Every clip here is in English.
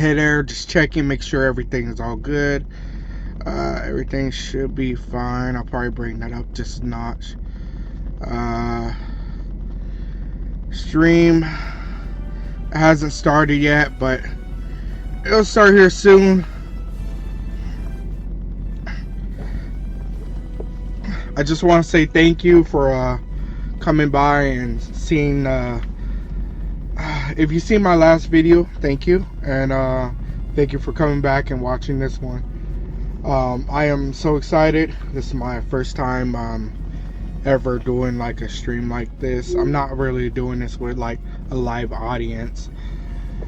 Hey there, just checking, make sure everything is all good. Everything should be fine. I'll probably bring that up just a notch. Uh, Stream hasn't started yet, but it'll start here soon. I just want to say thank you for coming by and seeing. If you seen my last video, thank you, and thank you for coming back and watching this one. I am so excited. This is my first time ever doing like a stream like this. I'm not really doing this with like a live audience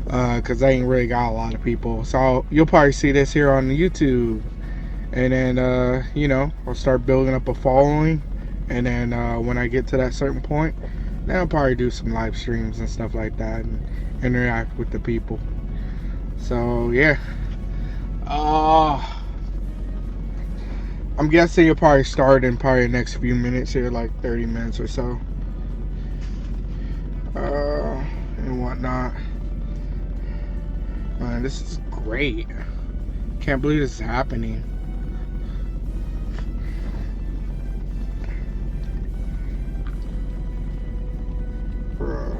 because I ain't really got a lot of people. So you'll probably see this here on YouTube, and then you know, I'll start building up a following, and then when I get to that certain point, then I'll probably do some live streams and stuff like that and interact with the people. So yeah. I'm guessing you'll probably start in probably the next few minutes here, like 30 minutes or so. And whatnot. Man, this is great. Can't believe this is happening. Bro.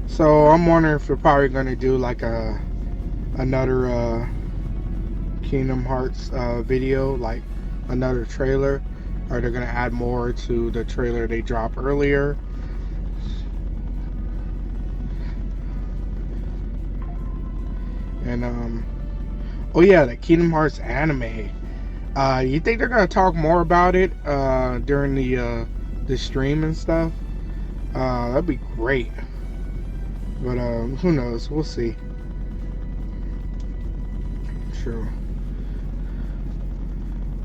So I'm wondering if they're probably gonna do like another Kingdom Hearts video, like another trailer, or they're gonna add more to the trailer they dropped earlier. And oh yeah, the Kingdom Hearts anime. You think they're gonna talk more about it during the stream and stuff? That'd be great. But who knows? We'll see. True.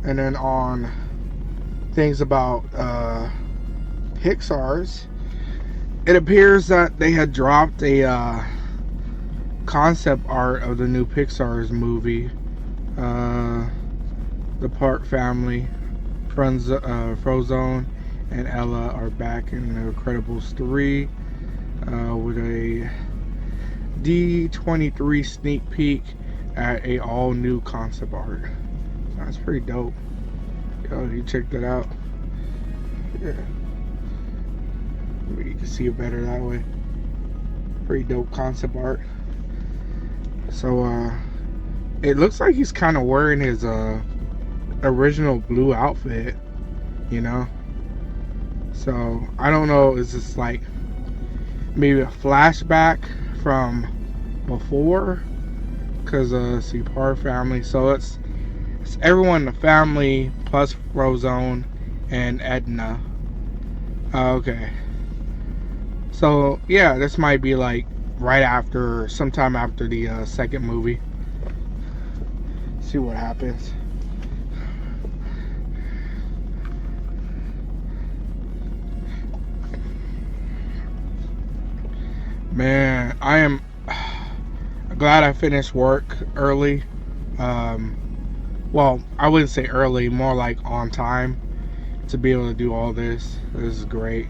And then on things about Pixar's, it appears that they had dropped a concept art of the new Pixar's movie. The Park family, Frozone, and Ella are back in The Incredibles 3 with a D23 sneak peek at a all new concept art. That's pretty dope. Yo, you check that out. Yeah. Maybe you can see it better that way. Pretty dope concept art. So it looks like he's kind of wearing his original blue outfit, you know. So I don't know, is this like maybe a flashback from before? Because see, Park family, so it's everyone in the family plus Frozone and Edna. Okay, so yeah, this might be like right after, sometime after the second movie. See what happens. Man, I am glad I finished work early. Well, I wouldn't say early, more like on time, to be able to do all this. This is great.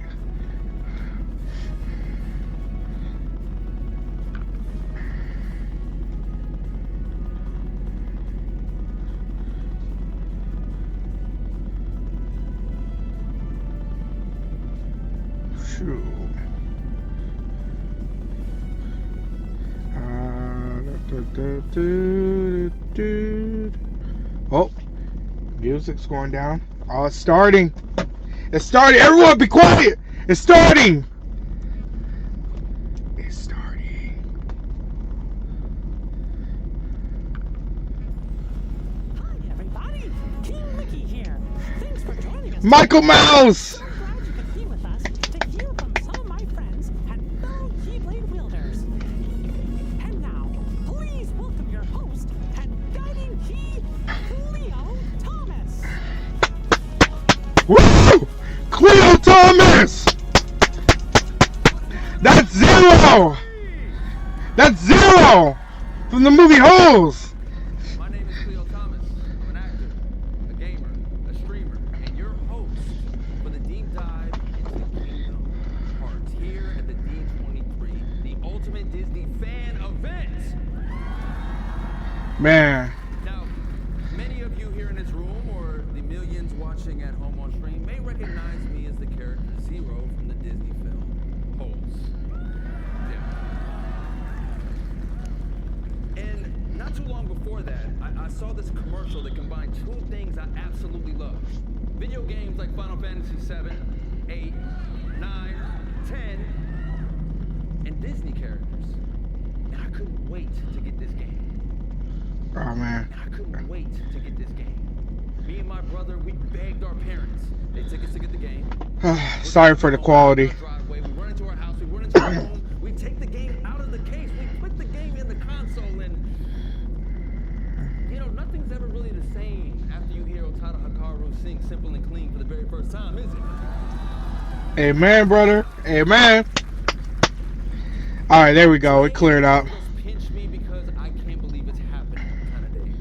Shoot. Oh, music's going down. Oh, it's starting. It's starting. Everyone be quiet. It's starting. It's starting. Hi, everybody. King Mickey here. Thanks for joining us. Michael Mouse. So glad you could be with us to hear from some of my friends and fellow Keyblade wielders. And now, please welcome your Woo! Cleo Thomas! That's Zero! That's Zero! From the movie Holes! My name is Cleo Thomas. I'm an actor, a gamer, a streamer, and your host for the deep dive into Kingdom Hearts here at the D23, the ultimate Disney fan event. Man. Now, many of you here in this room or the millions watching at home on stream may recognize me as the character Zero from the Disney film Holes. Yeah. And not too long before that, I saw this commercial that combined two things I absolutely love. Video games like Final Fantasy VII, 8, 9, 10, and Disney characters. And I couldn't wait to get this game. Oh, man. I couldn't wait to get this game. Me and my brother, we begged our parents. They took us to get the game. Sorry for the quality. We run into our house, we run into our home, we take the game out of the case, we put the game in the console, and you know, nothing's ever really the same after you hear Otada Hikaru sing Simple and Clean for the very first time, is it? Amen, brother. Amen. Alright, there we go. It cleared up. Pinch me because I can't believe it's happening kind of days.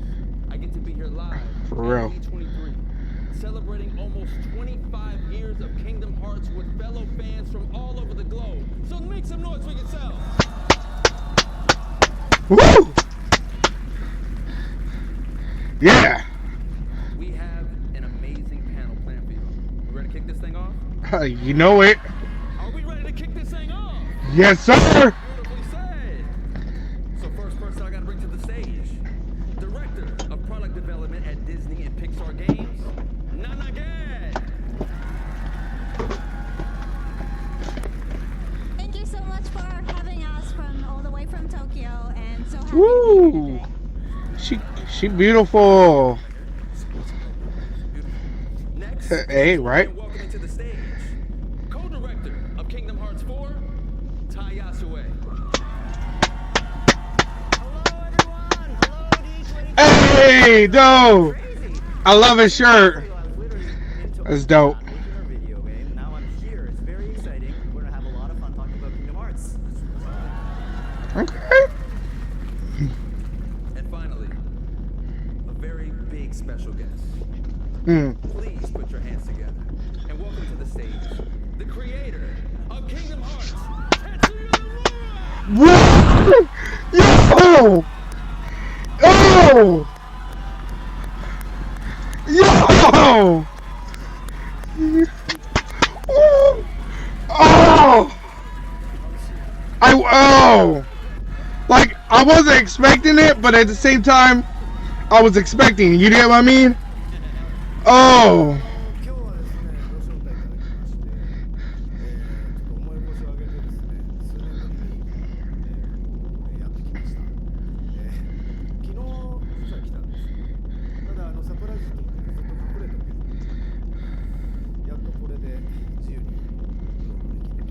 I get to be here live. For real. At D23, celebrating almost 25 years of Kingdom Hearts with fellow fans from all over the globe. So make some noise for yourselves. Woo! Yeah. We have an amazing panel planned for you. We ready to kick this thing off? You know it. Are we ready to kick this thing off? Yes, sir. Beautifully said. So first person I gotta bring to the stage, Director of Product Development at Disney and Pixar Games, Nana Gad. Thank you so much for having us from all the way from Tokyo, and so happy to be Woo! here today. She beautiful. Next, Hey, right? and welcoming to the stage, Co-Director of Kingdom Hearts 4, Tai Yasue. Hello, everyone. Hello, D23. Hey, dope. Crazy. I love his shirt. I was literally into That's dope. making our video game. Now I'm here. It's very exciting. We're gonna have a lot of fun talking about Kingdom Hearts. Okay. And finally, a very big special guest. Hmm. Please put your hands together and welcome to the stage, the creator of Kingdom Hearts, Tetsuya Nomura! Woo! Yo! Yo! Oh! Oh! Like, I wasn't expecting it, but at the same time, I was expecting it. You get what I mean? Oh! 今日はですね、ご招待いただきまして、ちょっと重い腰を上げてですね、数年ぶりに、やってきました。昨日実は来たんです。ただサプライズと言ってずっと隠れておけず、やっとこれで自由にブログできる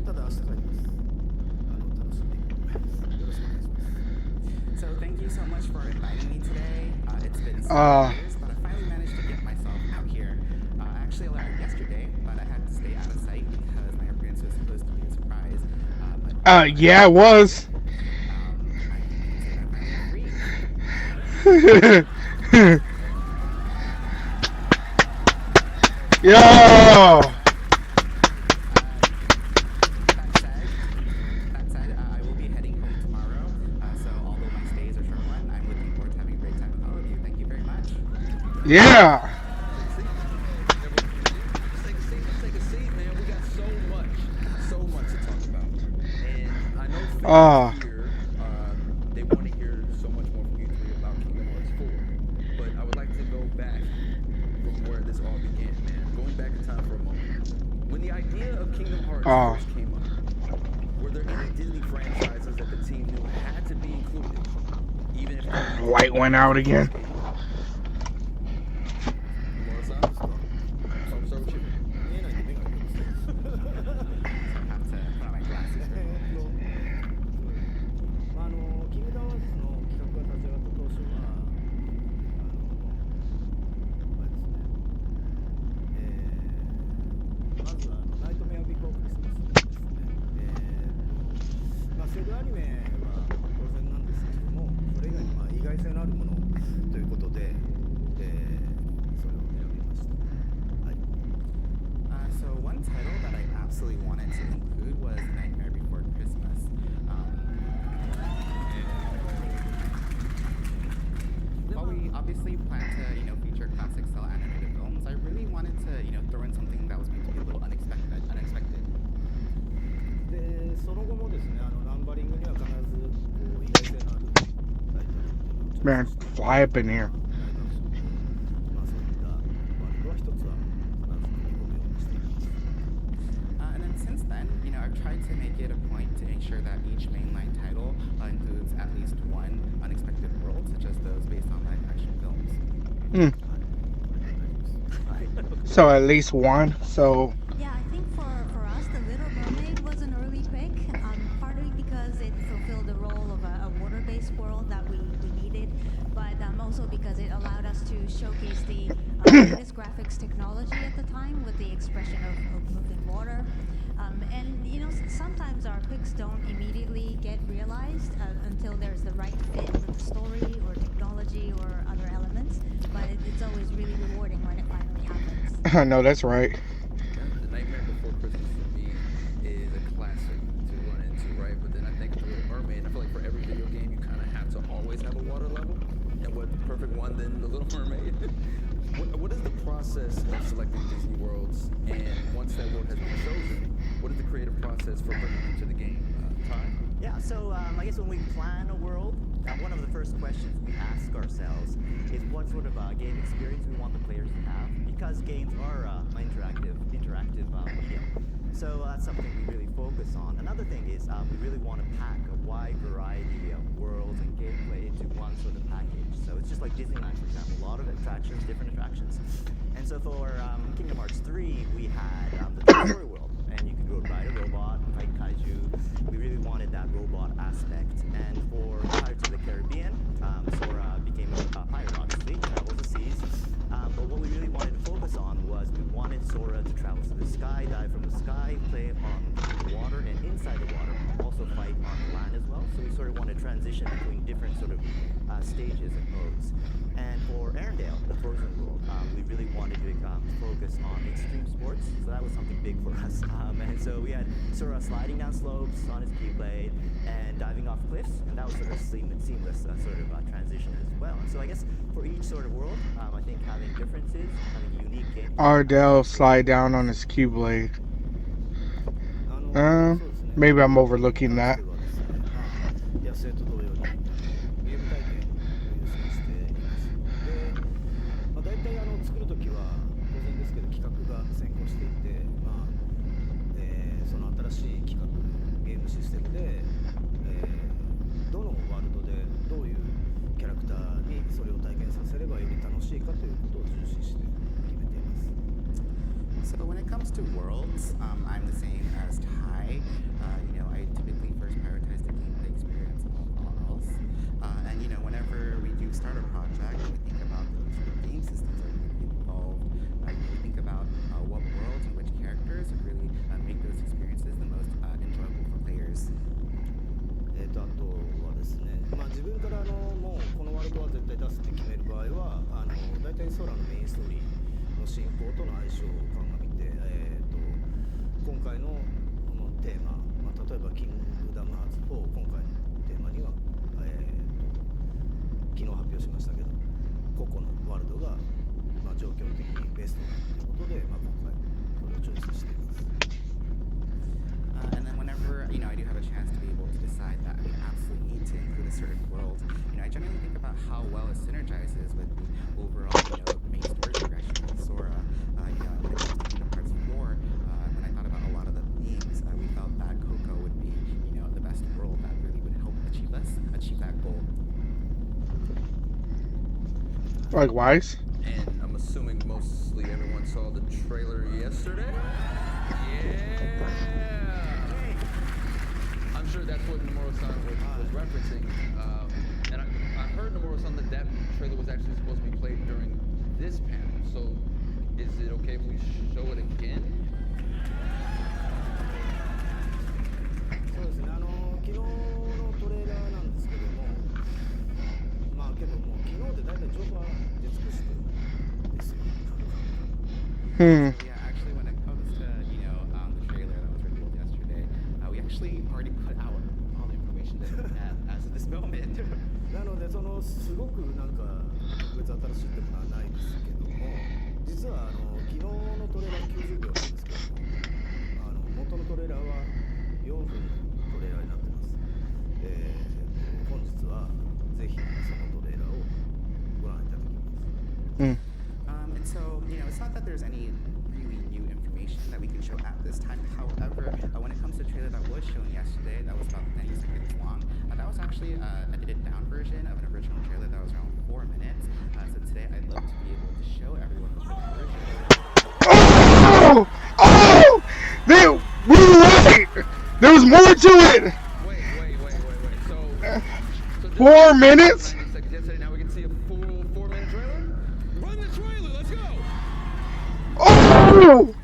と。ただ明日帰ります。楽しんでいこうと思います。よろしくお願いします。 So thank you so much for inviting me today. It's been so Uh. years, but I finally managed to get myself out here. I actually arrived yesterday, but I had to stay out of sight because my appearance was supposed to be a surprise. Yeah, it was. I can say that I'm free. Yo! That said, I will be heading home tomorrow. So although my stay is a short one, I'm looking forward to having a great time with all of you. Thank you very much. Yeah! Let's take a seat, man. We got so much to talk about. And I know fans here, they want to hear so much more from you three about Kingdom Hearts 4. But I would like to go back from where this all began, man. Going back in time for a moment. When the idea of Kingdom Hearts first came up, were there any Disney franchises that the team knew had to be included? Even if Light went out again. you want to start? I'll start with you. 見えないんで目が開いてます。 So I have to put on my glasses. キングダムハーツの企画が立ち上がった当初は、あれですね、クアニメは当然なんですけれども、それ以外に意外性のあるものということで、それを選びました。はい。So one title that I absolutely wanted to include was Nightmare Before Christmas. While we obviously plan to, feature classic style animated films, I really wanted to, throw in something that was going to be a little unexpected. で、その後もですね、ナンバリングには必ずこう意外性のあるタイトルっていうのを Man, fly up in here. そういったワールドは一つは必ず組み込むようにしています。And then since then, I've tried to make it a point to ensure that each mainline title includes at least one unexpected world, such as those based on live action films. So at least one. So Yeah, I think for us, The Little Mermaid was an early pick, partly because it fulfilled the role of a water-based world that we needed, but also because it allowed us to showcase the latest graphics technology at the time with the expression of moving water. And sometimes our picks don't immediately get realized until there's the right fit with the story or technology or other elements, but it's always really rewarding when it finally happens. I know that's right. The Nightmare Before Christmas for me is a classic to run into, right? But then I think The Little Mermaid, I feel like for every video game, you kind of have to always have a water level. And what perfect one than The Little Mermaid? What is the process of selecting Disney worlds? And once that world has been chosen, what is the creative process for bringing them to the game? Ty? Yeah, so I guess when we plan a world, one of the first questions we ask ourselves is what sort of game experience we want the players to have, because games are interactive medium. So that's something we really focus on. Another thing is we really want to pack a wide variety of worlds and gameplay into one sort of package. So it's just like Disneyland, for example, a lot of attractions, different attractions. And so for Kingdom Hearts 3, we had the Toy Story world, and you could go ride a robot, fight kaiju. We really wanted that robot aspect. And for Pirates of the Caribbean, Sora became a pirate, obviously, travels the seas. But what we really wanted to focus on was we wanted Sora to travel to the sky, dive from the sky, play on the water and inside the water, also fight on the land as well. So we sort of want to transition between different sort of stages and modes. And for Arendelle, the Frozen world, we really wanted to focus on extreme sports. So that was something big for us. And so we had Sora sliding down slopes on his Keyblade and diving off cliffs, and that was sort of seamless sort of transition as well. And so I guess for each sort of world, I think having differences, having unique games. Ardell slide down on his Keyblade. Maybe I'm overlooking that. 野生と同様にゲーム体験を優先しています。で、大体作るときは当然ですけど企画が先行していて、その新しい企画ゲームシステムで、どのワールドでどういうキャラクターにそれを体験させればより楽しいかということを重視して決めています。So when it comes to worlds, I'm the same as Ty. I typically first prioritize the gameplay experience above all else. And whenever we do start a project, we think about the sort of game systems that are going to be involved. We think about what worlds and which characters would really make those experiences the most enjoyable for players. あとはですね、自分からもうこのワールドは絶対出すって決める場合は大体空のメインストーリーの進行との相性を鑑みて、今回のテーマ、例えばキングダムハーツ4、今回のテーマには、昨日発表しましたけど、個々のワールドが、状況的にベストだということで、今回これをチョイスしています。And then whenever, I do have a chance to be able to decide that we absolutely need to include a certain world, I generally think about how well it synergizes with the overall, main story progression of Sora. When it comes to Kingdom Hearts 4, when I thought about a lot of the themes, we felt that Coco would be, the best world that really would help achieve that goal. Likewise. And I'm assuming mostly everyone saw the trailer yesterday? Yeah! I'm sure that's what Nomura-san was referencing. And I heard Nomura-san that trailer was actually supposed to be played during this panel. So is it okay if we show it again? そうですね、昨日 So yeah, actually, when it comes to the trailer that was revealed yesterday, we actually already put out all the information that we had as of this moment. なので、すごくなんか特別新しいってものはないですけども、実は昨日のトレーラー90秒なんですけども、元のトレーラーは4分のトレーラーになってます。本日はぜひそのトレーラーをご覧いただきます。And so, it's not that there's any really new information that we can show at this time. However, when it comes to the trailer that was shown yesterday, that was about 90 seconds long. That was actually an edited down version of an original trailer that was around 4 minutes. So today, I'd love to be able to show everyone the full version. Oh! We were right! There was more to it! Wait. So 4 minutes? 90 seconds yesterday, now we can see a full 4-minute trailer? Run the trailer, let's go! Oh!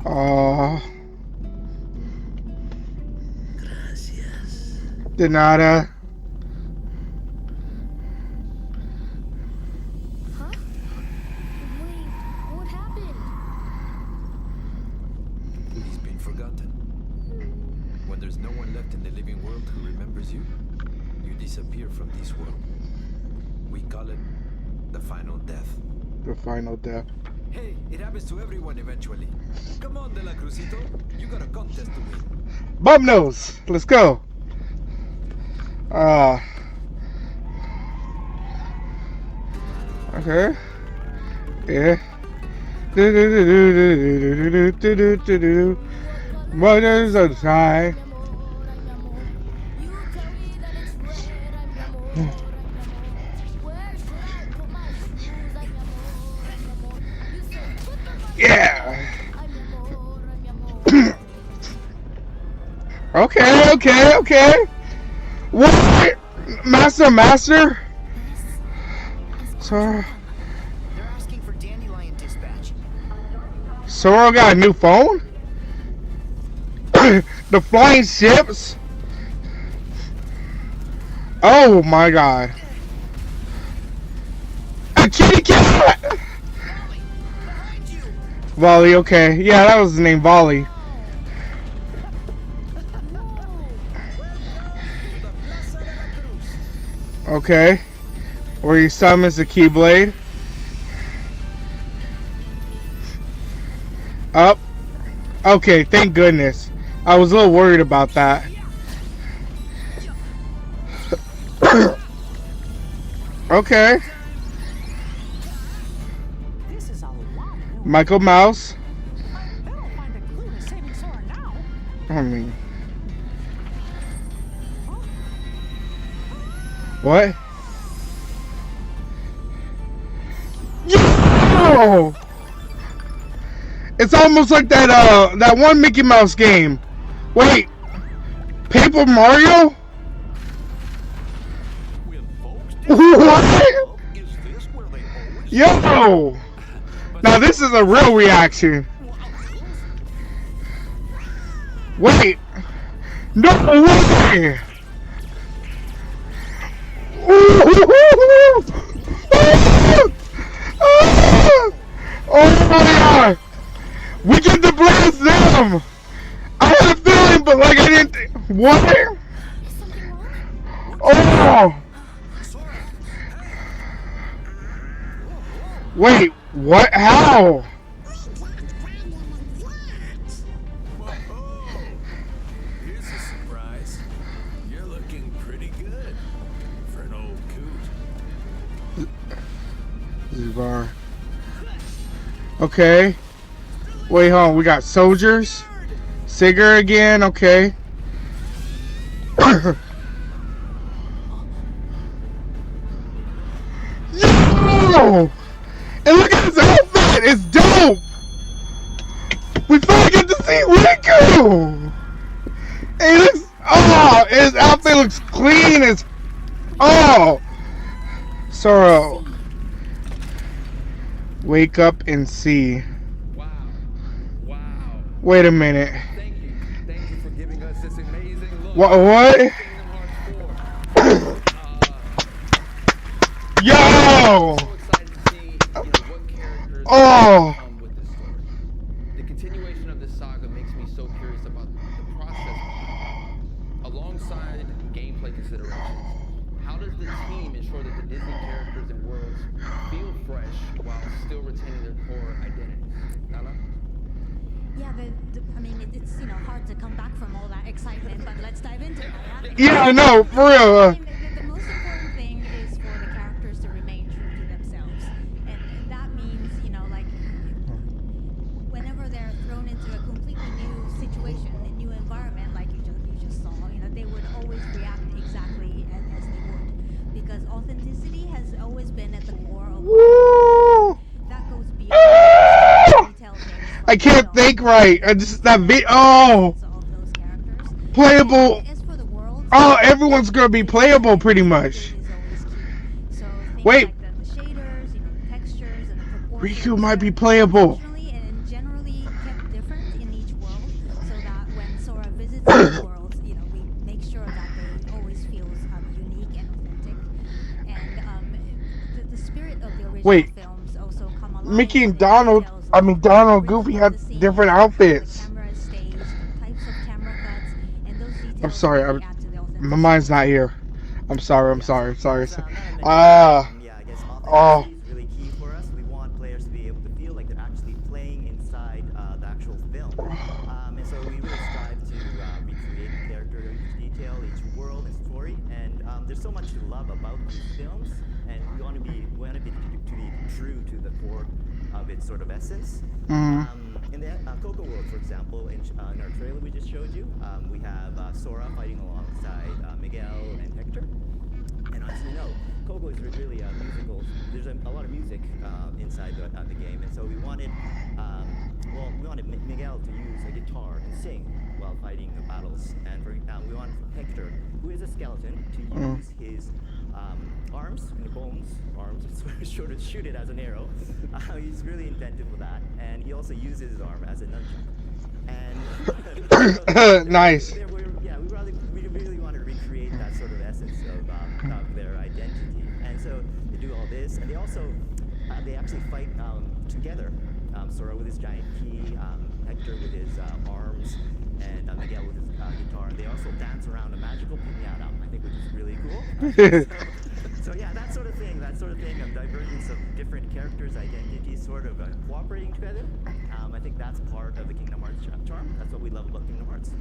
Oh! De nada. Huh? Wait, what happened? He's been forgotten. When there's no one left in the living world who remembers you, you disappear from this world. We call it the final death. The final death. Hey, it happens to everyone eventually. Come on, De La Cruzito. You got a contest to win. Bum nose. Let's go. Okay. Yeah. Mothers of time. Yeah. Okay. What? Master? So, They're asking for Dandelion Dispatch. Sora got a new phone? The flying ships? Oh my god. A kitty cat! Behind you! Volley, okay. Yeah, that was his name, Volley. Okay. Where he summons the Keyblade. Up. Okay, thank goodness. I was a little worried about that. Okay. This is a lot new. Michael Mouse. They'll find a clue to saving Sora now. I mean. What? Yo! It's almost like that one Mickey Mouse game. Wait, Paper Mario? What? Yo! Now this is a real reaction. Wait. No way! Oh my god! We get to blast them! I had a feeling, but like I didn't. What? Is something wrong? Oh! Wait, what? How? Here's a surprise. You're looking pretty good for an old coot. Zubar. Okay. Wait, hold on. We got soldiers. Sigurd again. Okay. Yo! And look at his outfit. It's dope. We finally get to see Riku. And he looks. Oh, his outfit looks clean as. Oh. Sora. Wake up and see. Wow. Wait a minute. Thank you for giving us this amazing look. What? Kingdom Hearts Yo! I'm so excited to see what characters Oh! come with this story. The continuation of this saga makes me so curious about the process behind it. Alongside gameplay considerations, how does the team ensure that the Disney characters and worlds feel fresh while still retaining their core identities? Nala? Yeah, I mean, it's hard to come back from all that excitement, but let's dive into it. Yeah, I know, for real. I mean, the most important thing is for the characters to remain true to themselves, and that means, like whenever they're thrown into a completely new situation, a new environment, like you just saw, they would always react exactly as they would, because authenticity has always been at the core of Woo! that goes beyond retail things. I can't think right. I just that oh, Of those characters. playable. As for the worlds, Oh, everyone's gonna be playable pretty much. is always key. So things Wait. like the shaders, the textures and the proportions. Riku might be playable. Functionally and generally kept different in each world, so that when Sora visits these worlds, we make sure that they always feels unique and authentic. And the spirit of the original Wait. films also come alive. Mickey and in Donald, details I mean Donald and rhythm Goofy of had the scene, different how outfits. The camera is staged, the types of camera cuts, and those details I'm sorry, really add to the my authenticity. mind's not here. I'm sorry. As, not to mention, Ah. yeah, I guess Oh. authenticity is really key for us. We want players to be able to feel like they're actually playing inside the actual film. And so we really strive to recreate the character, each detail, each world and story. And there's so much to love about these films, and we want to be true to the core of its sort of essence. In the Coco World, for example, in our trailer we just showed you, we have Sora fighting alongside Miguel and Hector. And as you know, Coco is really a musical. There's a lot of music inside the game, and so we wanted, Miguel to use a guitar and sing while fighting the battles. And we wanted Hector, who is a skeleton, to use his arms and arms, sort of shoot it as an arrow. He's really inventive with that, and he also uses his arm as a nunchuck. And Nice. we really want to recreate that sort of essence of their identity, and so they do all this, and they also they actually fight together. Sora with his giant key, Hector with his arms, and Miguel with his guitar. And they also dance around a magical piñata, I think, which is really cool. So yeah, that sort of thing, of divergence of different characters' identities sort of cooperating together. I think that's part of the Kingdom Hearts charm. That's what we love about Kingdom Hearts.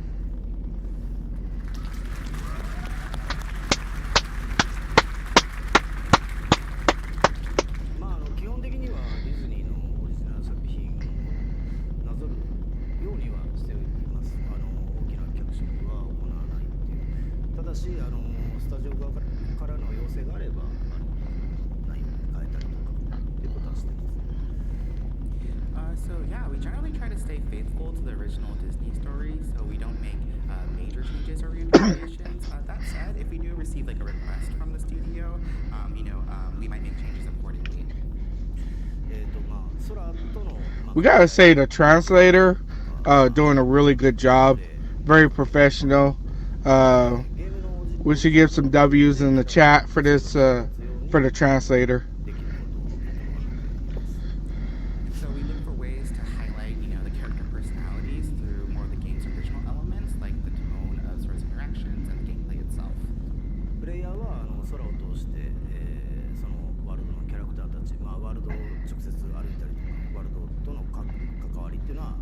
基本的にはディズニーのオリジナル作品をなぞるようにはしています。大きな脚色は行わないっていう。ただしスタジオ側からの要請があれば内容を変えたりとかっていうことはしてます。So yeah, we generally try to stay faithful to the original Disney story, so we don't make major changes or reinterpretations. That said, if we do receive like a request from the studio, we might make changes accordingly. We gotta say the translator doing a really good job, very professional. We should give some W's in the chat for this for the translator. So we look for ways to highlight, the character personalities through more of the game's original elements, like the tone of Sora's interactions and the gameplay itself. プレイヤーは空を通して、そのワールドのキャラクターたち、ワールドを直接歩いたりとか、ワールドとの関わりっていうのは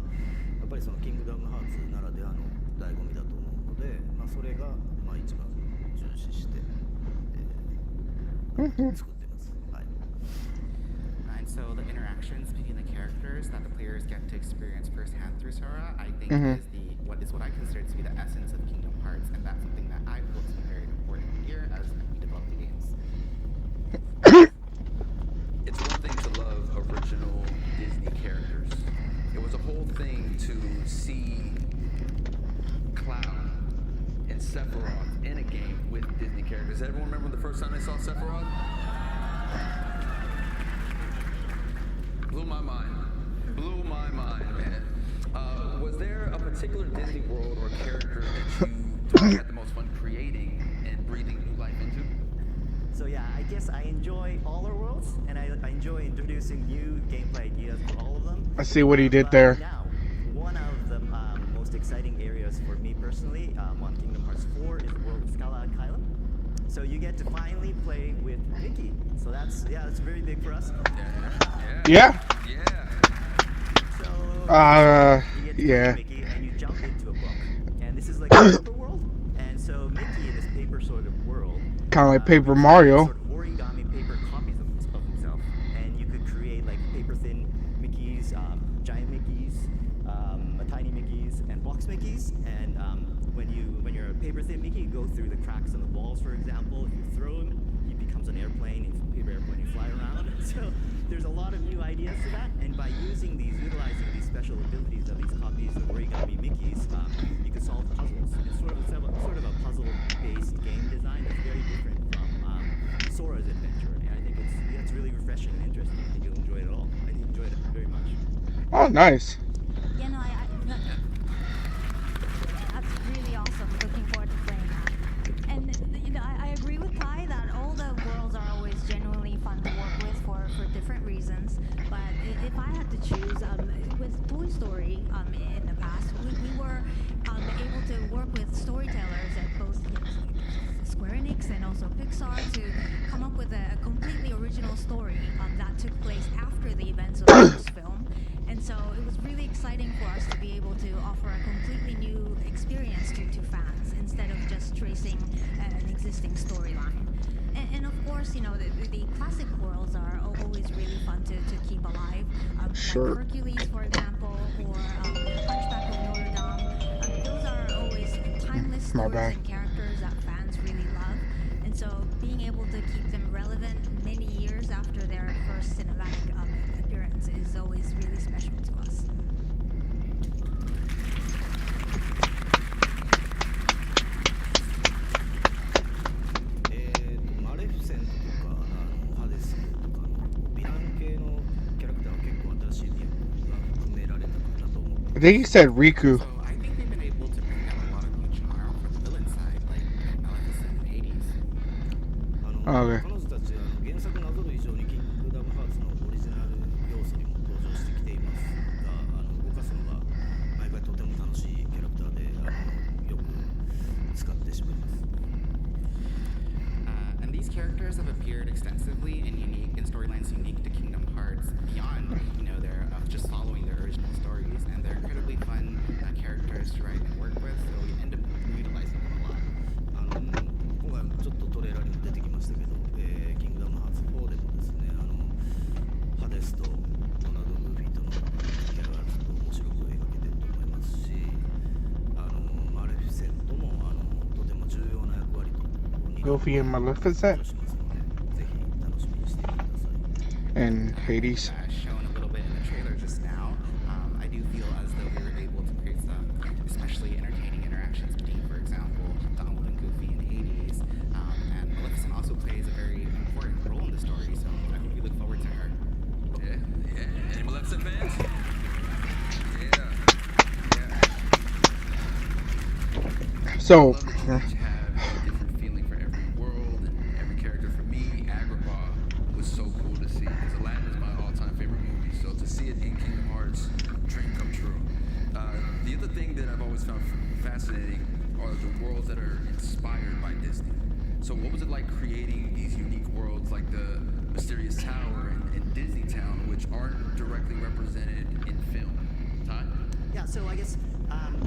やっぱりそのキングダムハーツならではの醍醐味だと思うので、それが一番重視して、作ってます。はい。And so the interactions between the characters that the players get to experience firsthand through Sora, I think is what I consider to be the essence of Kingdom Hearts, and that's something that I feel to be very important here as we develop the games. It's one thing to love original Disney characters. It was a whole thing to see Cloud and Sephiroth in a game with Disney characters. Does everyone remember the first time they saw Sephiroth? Blew my mind, man. Was there a particular Disney world or character that you had the most fun creating and breathing new life into? So yeah, I guess I enjoy all our worlds, and I enjoy introducing new gameplay ideas for all of them. I see what he did But there. Now, one of the most exciting areas for me personally on Kingdom Hearts 4 is the world of Scala Kylum. So you get to finally play with Mickey. So that's very big for us. Yeah. So you get to yeah. play Mickey and you jump into a book, and this is like a paper world. And so Mickey in this paper sort of world, Kind of like Paper would Mario. sort of origami paper copies of himself, and you could create like paper thin Mickeys, giant Mickeys, tiny Mickeys, and box Mickeys. And when you're a paper thin Mickey, you go through the cracks in the walls, for example. If you throw him, he becomes an airplane. It's a paper airplane. You fly around. So there's a lot of new ideas to that. And by utilizing these special abilities of these copies of origami Mickeys, you can solve puzzles. It's sort of a puzzle-based game design that's very different from Sora's adventure. And I think it's really refreshing and interesting. I think you'll enjoy it all. I enjoyed it very much. Oh, nice. Yeah, no, that's really awesome. Looking forward to playing that. And I agree with Ty that all the worlds are always genuinely fun to work with for different reasons. But if I had to choose, with Toy Story in the past, we were able to work with storytellers at both Square Enix and also Pixar to come up with a completely original story that took place after the events of the first film. And so it was really exciting for us to be able to offer a completely new experience to fans instead of just tracing an existing storyline. And of course, the classic worlds are always really fun to keep alive. Sure. Like Hercules, for example, or Hunchback of Notre Dame. Those are always timeless My stories bad. and characters that fans really love. And so being able to keep them relevant many years after their first cinematic appearance is always really special to us. I think he said Riku. So I think they've been able to bring out a lot of new charm for the villain side, like Maleficent and Hades. Okay. 彼女たちは原作なぞる以上にキングダムハーツのオリジナル要素にも登場してきていますが、動かすのが毎回とても楽しいキャラクターでよく使ってしまいます。 And these characters have appeared extensively in storylines unique to Kingdom Hearts beyond, their just following their original stories, and they're incredibly fun characters to write and work with, so we end up utilizing them a lot. 今回もちょっとトレーラーにも出てきましたけど、キングダムハーツ4でもですね、ハデスとドナルド・グーフィーとの掛け合いがちょっと面白く描けてると思いますし、マレフィセントもとても重要な役割と Goofy and Maleficent しますので、ぜひ楽しみにしていてください。 and Hades. Shown a little bit in the trailer just now, I do feel as though we were able to create some especially entertaining interactions between, for example, Donald and Goofy and Hades. And Maleficent also plays a very important role in the story, so I think we look forward to her. Yeah. Any Maleficent fans? So, Love that you each have a different feeling for every world and every character. For me, Agrabah was so cool to see because Aladdin is my all-time favorite movie. So to see it in Kingdom Hearts, dream come true. The other thing that I've always found fascinating are the worlds that are inspired by Disney. So what was it like creating these unique worlds like the Mysterious Tower and Disney Town, which aren't directly represented in film? Todd? Yeah, so I guess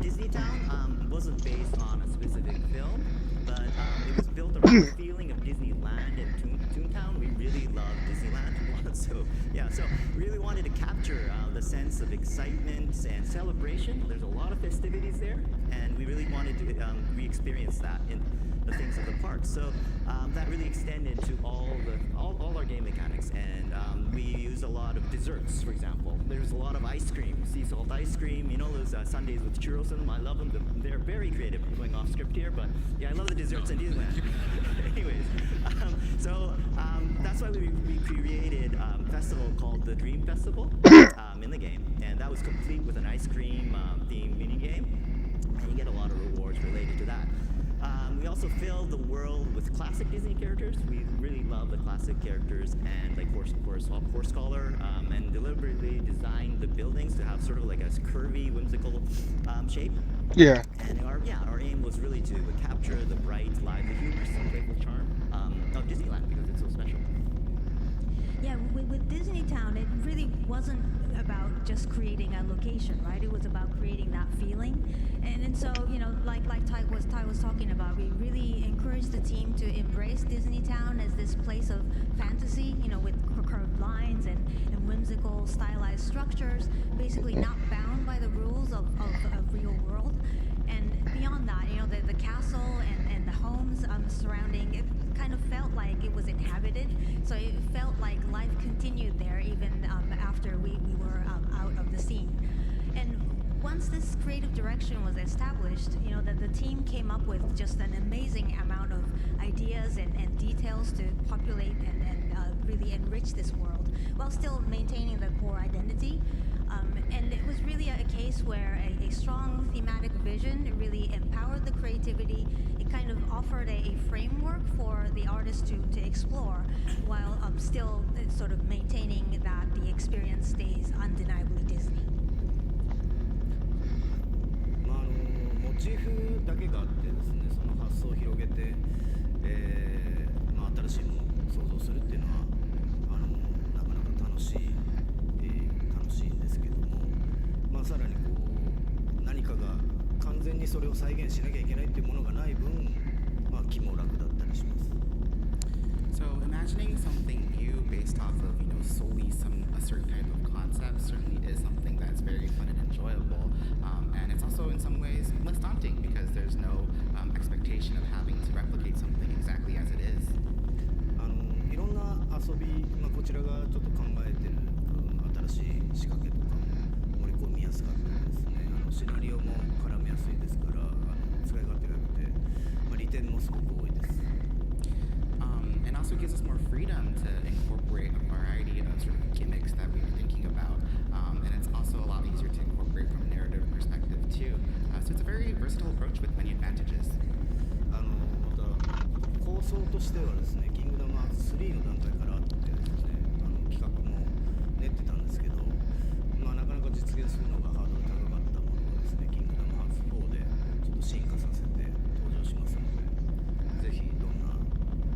Disney Town wasn't based on a specific film, but it was built around the feeling of Disneyland and Toontown. We really love Disneyland. So really wanted to capture the sense of excitement and celebration. There's a lot of festivities there, and we really wanted to re-experience that in the things of the park. So that really extended to all our game mechanics, and we used a lot of desserts, for example. There's a lot of ice cream, sea salt ice cream. Those sundaes with churros in them. I love them. They're very creative. I'm going off script here, but yeah, I love the desserts in Disneyland. Anyways, that's why we created a festival called the Dream Festival in the game, and that was complete with an ice cream themed mini game, and you get a lot of rewards related to that. We also filled the world with classic Disney characters. We really love the classic characters and like Horse-Collar, and deliberately designed the buildings to have sort of like a curvy, whimsical shape. Yeah. And our aim was really to capture the bright, lively, humorous, and playful charm of Disneyland because it's so special. Yeah, with Disney Town, it really wasn't about just creating a location, right? It was about creating that feeling. And so, like Ty was talking about, we really encouraged the team to embrace Disney Town as this place of fantasy, with curved lines and whimsical, stylized structures, basically not bound by the rules of a real world. And beyond that, the castle and the homes surrounding it kind of felt like it was inhabited. So it felt like life continued there even after we were out of the scene. And once this creative direction was established, the team came up with just an amazing amount of ideas and details to populate and really enrich this world while still maintaining the core identity. And it was really a case where a strong thematic vision really empowered the creativity. It kind of offered a framework for the artist to explore while still sort of maintaining that the experience stays undeniably Disney. モチーフだけがあってですね、その発想を広げて、新しいものを想像するっていうのはなかなか楽しいんですけども、さらに何かが完全にそれを再現しなきゃいけないっていうものがない分、気も楽だったりします。So imagining something new based off of solely a certain type of concept certainly is something that's very fun and enjoyable, and it's also in some ways less daunting because there's no expectation of having to replicate something exactly as it is. いろんな遊び、こちらがちょっと考えてる新しい仕掛けとかも盛り込みやすかったですね。シナリオも絡めやすいですから、使い勝手が良くて、利点もすごく多いです。And also gives us more freedom to incorporate a variety of sort of gimmicks that we were thinking about, and it's also a lot easier to incorporate from a narrative perspective too. So it's a very versatile approach with many advantages. また構想としてはですね、キングダムハーツ3の段階からあってですね、企画も練ってたんですけど、なかなか実現するのがハードル高かったものをですね、キングダムハーツ4でちょっと進化させて登場しますので、ぜひどんな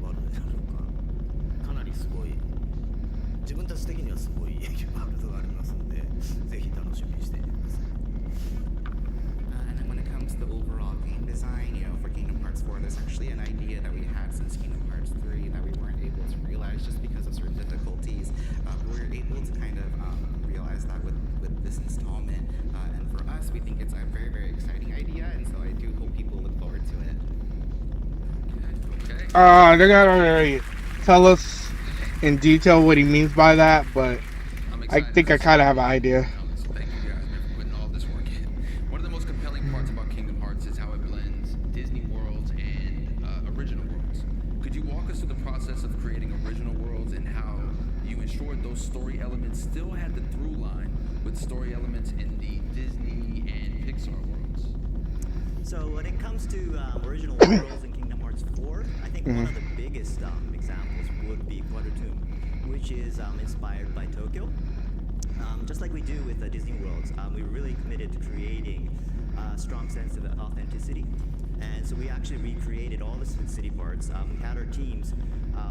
ワールドになるのか、かなりすごい、自分たち的にはすごいワールドがありますので、ぜひ楽しみにしていてください。And then when it comes to the overall game design, for Kingdom Hearts 4, there's actually an idea that we had since Kingdom Hearts 3 that we weren't able to realize just because of certain difficulties. We were able to kind of realize that with this installment, and for us, we think it's a very, very exciting idea, and so I do hope people look forward to it. Okay. They're gonna tell us in detail what he means by that, but I think I kind of have an idea. So thank you guys for putting all this work in. One of the most compelling parts about Kingdom Hearts is how it blends Disney worlds and original worlds. Could you walk us through the process of creating original worlds and how you ensured those story elements still had the through line with story elements in the Disney and Pixar worlds? So when it comes to original worlds in Kingdom Hearts 4, I think one of the biggest examples would be Quadrotomb, which is inspired by Tokyo. Just like we do with Disney Worlds, we were really committed to creating a strong sense of authenticity. And so we actually recreated all the city parts. We had our teams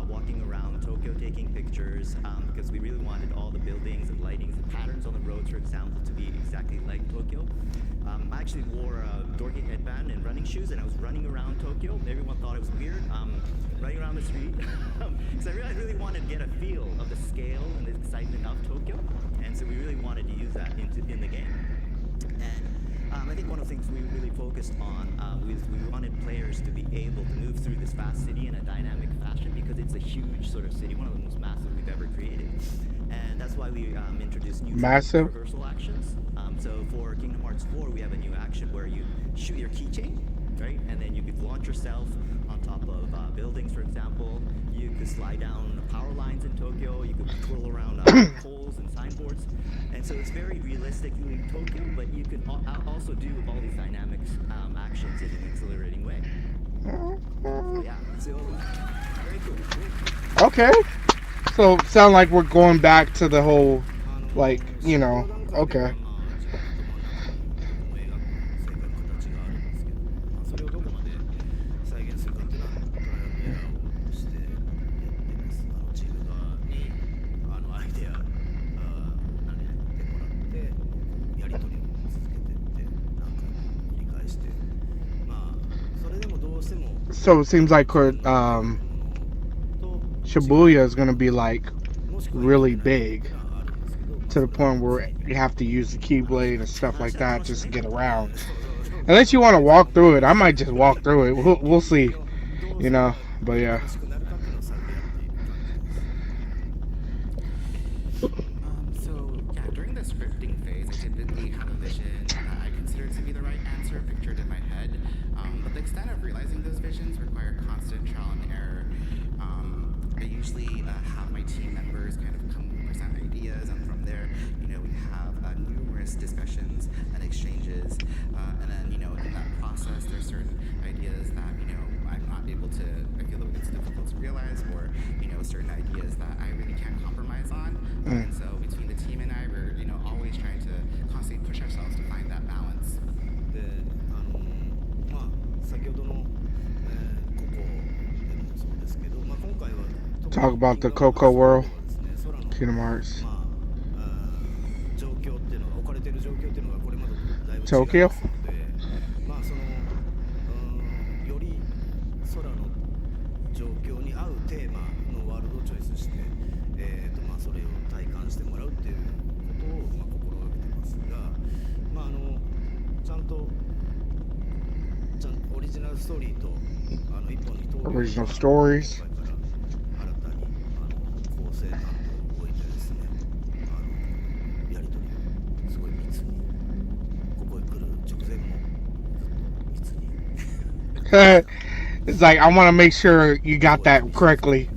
walking around Tokyo taking pictures because we really wanted all the buildings and lightings and patterns on the roads, for example, to be exactly like Tokyo. I actually wore a dorky headband and running shoes, and I was running around Tokyo. Everyone thought it was weird, running around the street. Because I really wanted to get a feel of the scale and the excitement of Tokyo. And so we really wanted to use that in the game. And I think one of the things we really focused on was we wanted players to be able to move through this vast city in a dynamic fashion because it's a huge sort of city, one of the most massive we've ever created. And that's why we introduced new reversal actions. So for Kingdom Hearts 4, we have a new action where you shoot your keychain, right? And then you could launch yourself on top of buildings, for example. You could slide down power lines in Tokyo. You could twirl around poles and signboards. And so it's very realistically Tokyo, but you could also do all these dynamics actions in an exhilarating way. So yeah, it's very cool. Okay. So sound like we're going back to the whole, like, you know. Okay. それをどこまで再現するかっていうのはトライアンドエラーをしてやってますチーム側にアイデア何やってもらってやり取りを続けていって何回も繰り返してまあそれでもどうしても So it seems like Shibuya is gonna be like really big to the point where you have to use the Keyblade and stuff like that just to get around. Unless you want to walk through it, I might just walk through it. We'll see, you know. But yeah. So yeah, during the scripting phase, I typically have a vision that I consider to be the right answer pictured in my head. But the extent of realizing those visions require constant trial and error. I usually have my team members kind of come present ideas, and from there, you know, we have numerous discussions and exchanges, and then, you know, in that process, there's certain ideas that, you know, I'm not able to, I feel like it's difficult to realize, or, you know, certain ideas that I really can't compromise on. And so between the team and I, we're, you know, always trying to constantly push ourselves to find that balance. でまあ先ほどの、ココでもそうですけど、まあ、今回は Talk about the Coco world, 空の Kingdom Hearts. まあ状況っていうのが置かれている状況っていうのがこれまでとだいぶ違い Tokyo? ますので、まあそのより空の状況に合うテーマのワールドをチョイスして、まあそれを体感してもらうっていうことをまあ心がけてますが、まあちゃんとオリジナルストーリーと一本に通る Original stories. 今回から新たに構成担当を置いてですね、やり取りをすごい密にここへ来る直前もずっと密に It's like I want to make sure you got that correctly.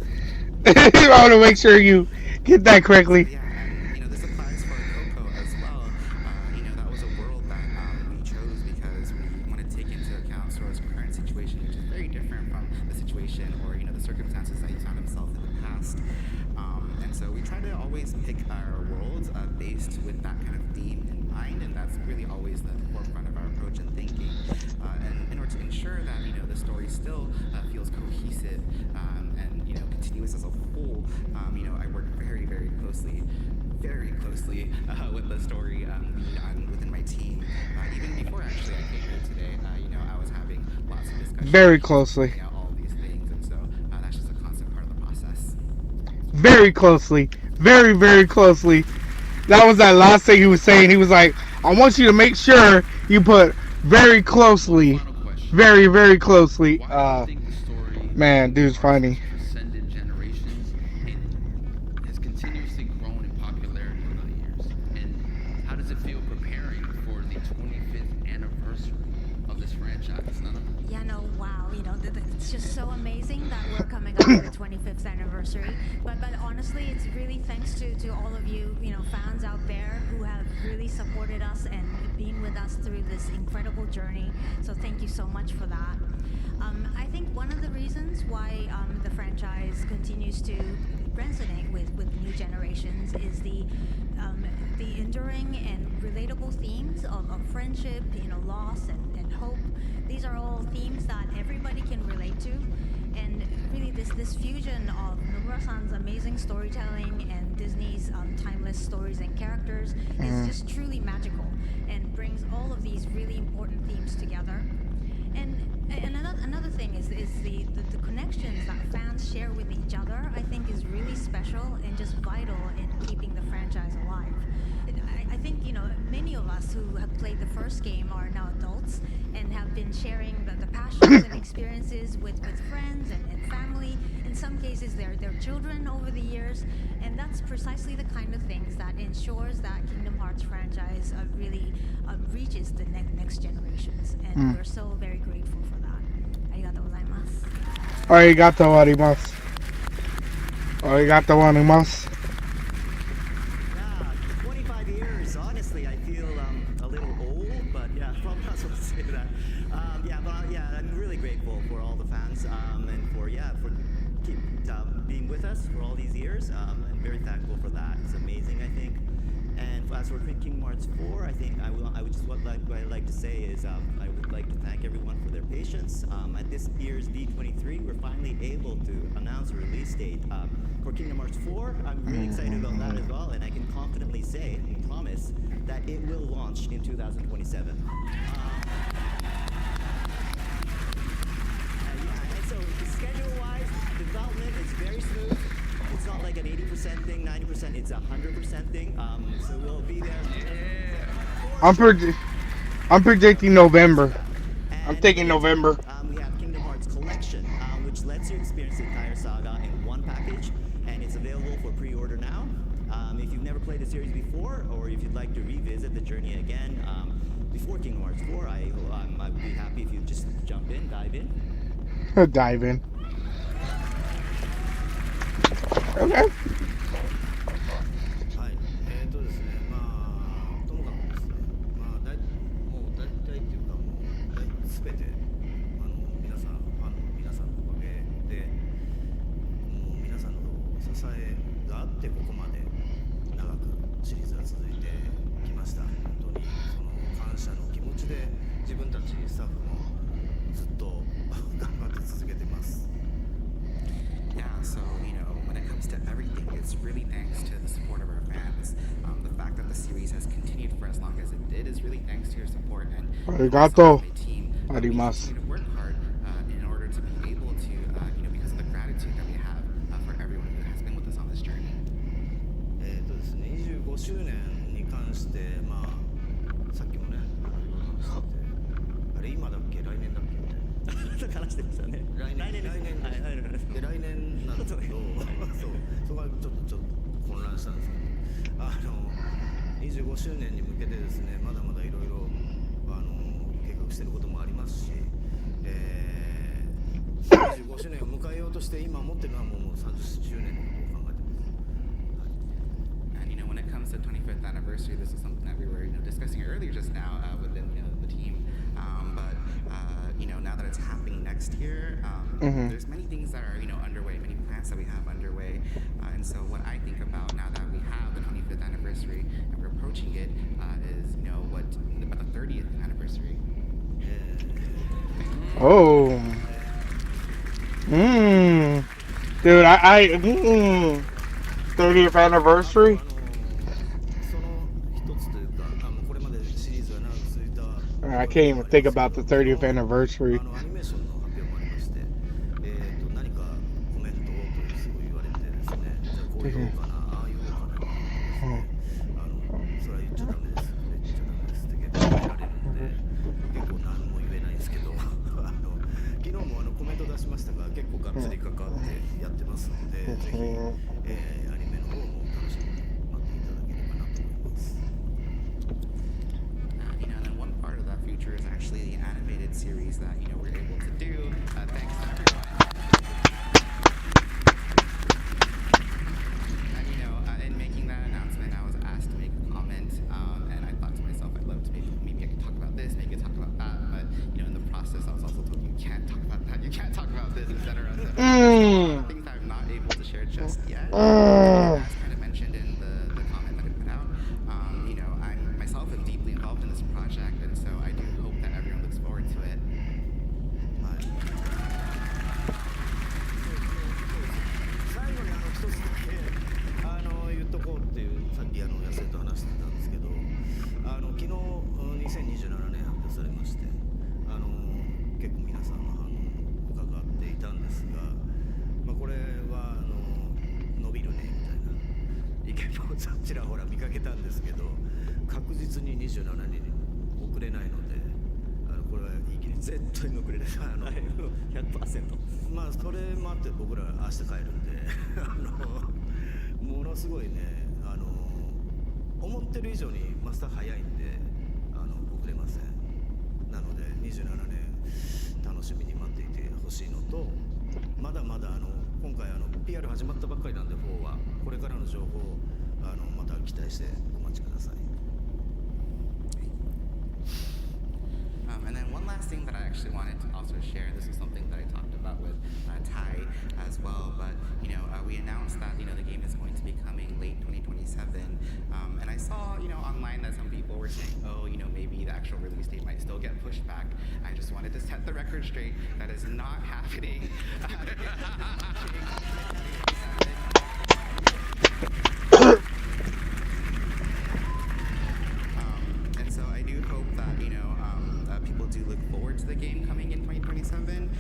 I want to make sure you get that correctly. Yeah, and, you know, this applies for Coco as well. You know, that was a world that we chose because we wanted to take into account Sora's current situation, which is very different from the situation or, you know, the circumstances that he found himself in the past. And so we try to always pick our worlds based with that kind of theme in mind, and that's really always the forefront of our approach and thinking. And in order to ensure that, you know, the story still feels cohesive and, you know, continuous as a whole, you know, I work very, very closely with the story lead within my team. Even before actually I came here today, you know, I was having lots of discussions. Very closely. You know, all these things, and so that's just a constant part of the process. Very closely. Very, very closely. That was that last thing he was saying. He was like, I want you to make sure you put very closely. Final question. Very, very closely. Why do you think the story Man, dude's funny. transcended generations and has continuously grown in popularity over the years? And how does it feel preparing for the 25th anniversary of this franchise? Yeah, no, wow. You know, it's just so amazing that we're coming up to the 25th anniversary. But honestly, it's really thanks to all of you, you know, fans out there who have really supported us and been with us through this incredible journey. So thank you so much for that. I think one of the reasons why the franchise continues to resonate with new generations is the enduring and relatable themes of friendship, you know, loss and hope. These are all themes that everybody can relate to, and really this fusion of Nomura-san's amazing storytelling and Disney's timeless stories and characters is just truly magical and brings all of these really important themes together. And another thing is the connections that fans share with each other, I think, is really special and just vital in keeping the franchise alive. I think, you know, many of us who have played the first game are now adults and have been sharing the passions and experiences with friends and family. In some cases, their children over the years, and that's precisely the kind of things that ensures that Kingdom Hearts franchise really reaches the next generations, and we're so very grateful for that. Arigatou gozaimasu. Arigatou arimasu. Arigatou arimasu. Yeah, 25 years. Honestly, I feel a little old, but Yeah, probably not supposed to say that. I'm really grateful for all the fans and for keep being with us for all these years. I'm very thankful for that. It's amazing, I think. And as for Kingdom Hearts 4, I think what I'd like to say is I would like to thank everyone for their patience. At this year's D23, we're finally able to announce a release date for Kingdom Hearts 4. I'm really excited about that as well, and I can confidently say and promise that it will launch in 2027. And so schedule-wise, development is very smooth. It's not like an 80% thing, 90%. It's a 100% thing. So we'll be there. I'm predicting November. I'm thinking November. We have Kingdom Hearts Collection, which lets you experience the entire saga in one package, and it's available for pre-order now. If you've never played the series before, or if you'd like to revisit the journey again before Kingdom Hearts 4, I'd be happy if you just dive in. Dive in. Okay. はい、ですね、まあ、ともかくですね、まあ、もう大体っていうか、もうすべて、皆さん、ファンの皆さんのおかげで、もう皆さんの支えがあって、ここまで長くシリーズが続いてきました。本当にその感謝の気持ちで、自分たちスタッフもずっと頑張って続けてます。Yeah, so, when it comes to everything, it's really thanks to the support of our fans. The fact that the series has continued for as long as it did is really thanks to your support and Arigato. my team. We Arimasu. continue to work hard in order to be able to, because of the gratitude that we have for everyone who has been with us on this journey. ですね、25周年に関して、まあ、さっきもね、あれ今だっけ来年だっけみたいな。話してましたね。来年で来年なんですけど、そこがちょっと混乱したんですけど、25周年に向けてですね、まだまだいろいろ計画していることもありますし、25周年を迎えようとして今持ってるのはもう30周年のことを考えてます。And when it comes to 25th anniversary, this is something that we were discussing earlier just now within the team. But now that it's happening next year, there's many things that are underway, many plans that we have underway. And so what I think about now that we have the 25th anniversary and we're approaching it is what about the 30th anniversary. Oh. Dude, 30th anniversary. I can't even think about the 30th anniversary. アニメーションの発表もありまして、何かコメントをとすごい言われてですね、じゃあこう言おうかな、ああ言おうかなってですね、それは言っちゃダメです、これ言っちゃダメですって結構言われるので、結構何も言えないんですけど、昨日もコメント出しましたが、結構がっつり関わってやってますので、ぜひ、アニメの方も楽しみに待っていただければなと思います。And then one part of that future is actually the animated series that we're able to do. Thanks to everyone. And in making that announcement, I was asked to make a comment, and I thought to myself, I'd love to maybe I could talk about this, maybe I could talk about that, but in the process, I was also told you can't talk about that, you can't talk about this, etc. Things I'm not able to share just yet. As kind of mentioned in the comment that I put out, I myself am deeply involved in this project, and so I do hope that everyone looks forward to it. 最後に一つだけ言っとこうっていうさっき野生と話してたんですけど、昨日2027年発表されまして、結構皆さんの反応を伺っていたんですが、これは伸びるねみたいな意見もちらほら見かけたんですけど、確実に27年に遅れないので、これは言い切り絶対に遅れない。100%。まあそれもあって僕ら明日帰るんでものすごいね、思ってる以上にマスター早いんで遅れません。なので27年楽しみに待っていてほしいのと、まだまだ今回PR 始まったばっかりなんで4はこれからの情報をまた期待してお待ちください。actually wanted to also share. This is something that I talked about with Ty as well. But we announced that the game is going to be coming late 2027, and I saw online that some people were saying, oh, maybe the actual release date might still get pushed back. I just wanted to set the record straight. That is not happening. And so I do hope that people do look forward to the game coming in 2027,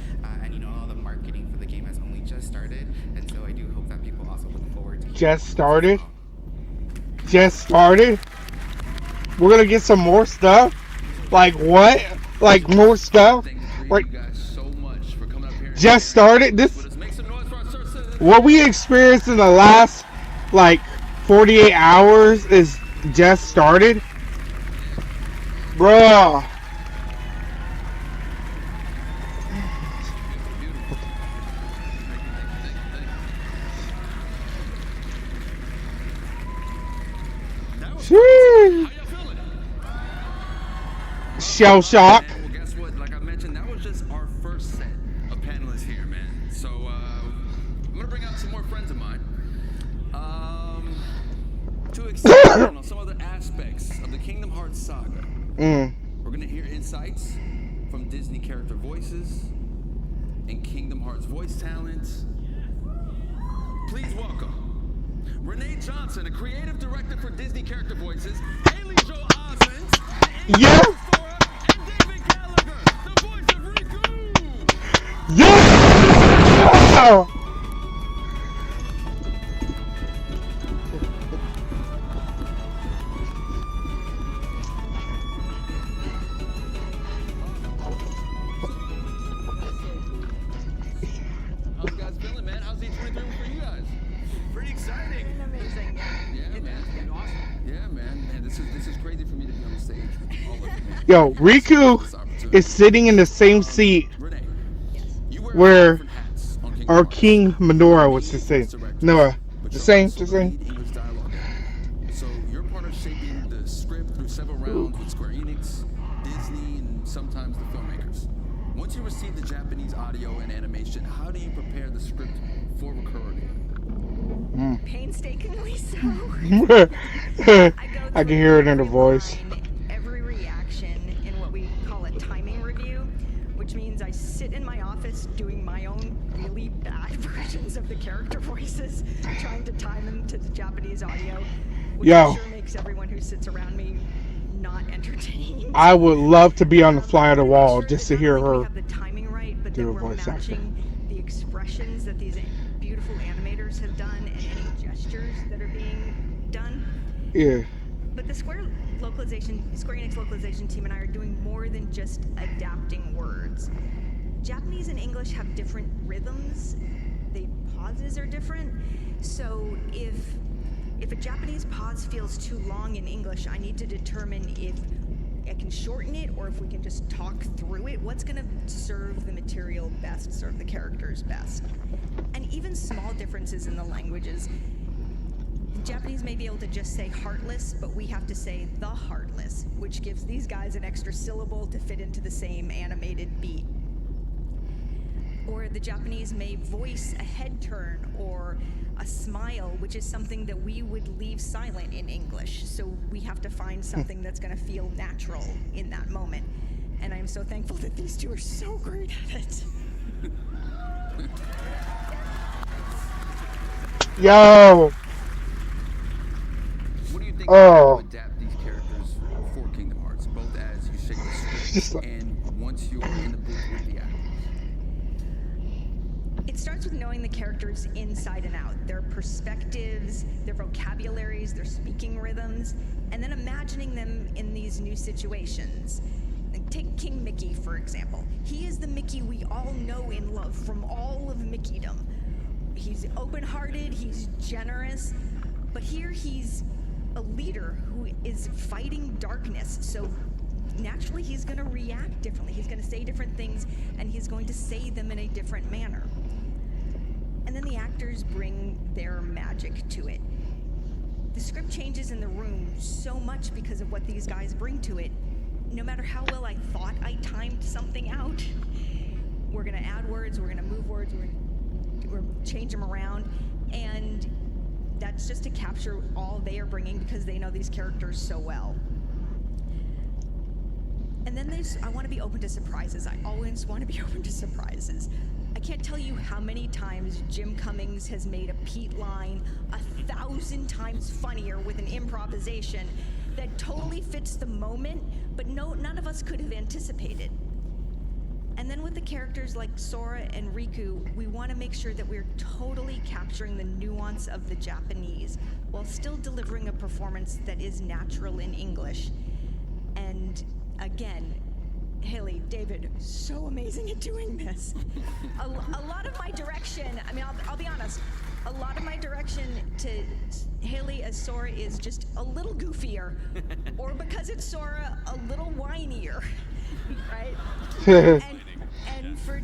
and all the marketing for the game has only just started, and so I do hope that people also look forward to Just started. We're gonna get some more stuff. Like what? Like more stuff? Like just started. This what we experienced in the last 48 hours is just started, bruh. Shell shock. Well, guess what? Like I mentioned, that was just our first set of panelists here, man. So I'm gonna bring out some more friends of mine to expand on some other aspects of the Kingdom Hearts saga. We're gonna hear insights from Disney character voices and Kingdom Hearts voice talents. Please welcome Renee Johnson, a creative director for Disney character voices, Haley Joel Osment, Yeah. and David Gallagher, the voice of Riku. Yeah. How you guys feeling, man? How's E23 for you guys? Pretty exciting. Amazing. Yeah, man. Yeah, man. This is crazy for me to be on the stage with all of you. Yo, Riku is sitting in the same seat Renee, you wear where different hats on Kingdom our Hearts. King Minora was the same. No, But the you're same, also the the same. lead English dialogue actor. So you're part of shaping the script through several rounds with Square Enix, Disney, and sometimes the filmmakers. Once you receive the Japanese audio and animation, how do you prepare the script for recording? Painstakingly so. I can hear it in the voice. Every reaction in what we call a timing review, which means I sit in my office doing my own really bad versions of the character voices, trying to time them to the Japanese audio, which I'm sure makes everyone who sits around me not entertained. I would love to be on the fly of the wall just to hear her have the timing right, but do then a we're voice actor. matching the expressions that these beautiful animators have done and any gestures that are being done. Yeah. But the Square Enix localization team and I are doing more than just adapting words. Japanese and English have different rhythms. The pauses are different. So if a Japanese pause feels too long in English, I need to determine if I can shorten it or if we can just talk through it. What's going to serve the material best, serve the characters best? And even small differences in the languages. The Japanese may be able to just say heartless, but we have to say the heartless, which gives these guys an extra syllable to fit into the same animated beat. Or the Japanese may voice a head turn or a smile, which is something that we would leave silent in English. So we have to find something that's going to feel natural in that moment. And I'm so thankful that these two are so great at it. Yo. What do you think Oh. to adapt these characters for Kingdom Hearts, both as you shape the script and once you're in the booth with the actors? It starts with knowing the characters inside and out, their perspectives, their vocabularies, their speaking rhythms, and then imagining them in these new situations. Like, take King Mickey, for example. He is the Mickey we all know and love from all of Mickeydom. He's open-hearted, he's generous, but here he's a leader who is fighting darkness, so naturally he's going to react differently. He's going to say different things, and he's going to say them in a different manner. And then the actors bring their magic to it. The script changes in the room so much because of what these guys bring to it. no matter how well I thought I timed something out, we're gonna add words, we're gonna move words, we're gonna change them around, and that's just to capture all they are bringing because they know these characters so well. And then I want to be open to surprises. I always want to be open to surprises. I can't tell you how many times Jim Cummings has made a Pete line 1,000 times funnier with an improvisation that totally fits the moment, but none of us could have anticipated. And then with the characters like Sora and Riku, we want to make sure that we're totally capturing the nuance of the Japanese while still delivering a performance that is natural in English. And again, Haley, David, so amazing at doing this. A lot of my direction, I mean, I'll be honest, a lot of my direction to Haley as Sora is just a little goofier, or because it's Sora, a little whinier, right? And for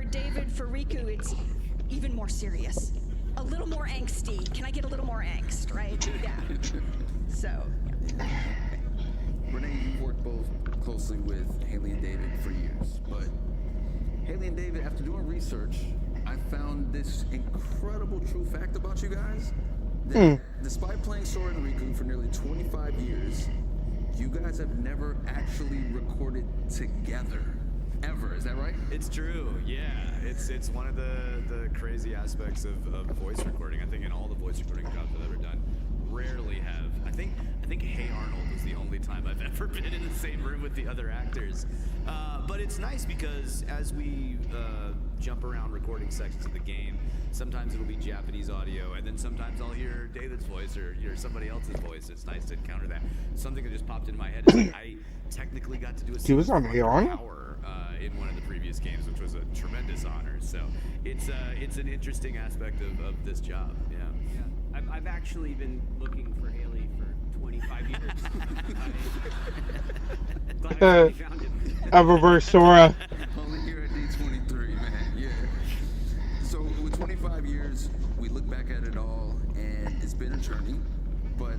David, for Riku, it's even more serious, a little more angsty. Can I get a little more angst, right? Yeah. So. Yeah. Renee, you've worked both closely with Haley and David for years, but Haley and David, after doing research, I found this incredible true fact about you guys, that despite playing Sora and Riku for nearly 25 years, you guys have never actually recorded together, ever. Is that right? It's true, yeah. It's one of the crazy aspects of voice recording. I think in all the voice recording jobs I've ever done, rarely have. I think Hey Arnold was the only time I've ever been in the same room with the other actors. But it's nice because as we jump around recording sections of the game, sometimes it'll be Japanese audio, and then sometimes I'll hear David's voice or hear somebody else's voice. It's nice to encounter that. Something that just popped in my head is that I technically got to do a He was on Hey Arnold? in one of the previous games, which was a tremendous honor. So it's an interesting aspect of this job. Yeah. I've actually been looking for Haley for 25 years. Glad I finally found him. A reverse Sora. Only here at D23, man. Yeah. So with 25 years, we look back at it all, and it's been a journey. But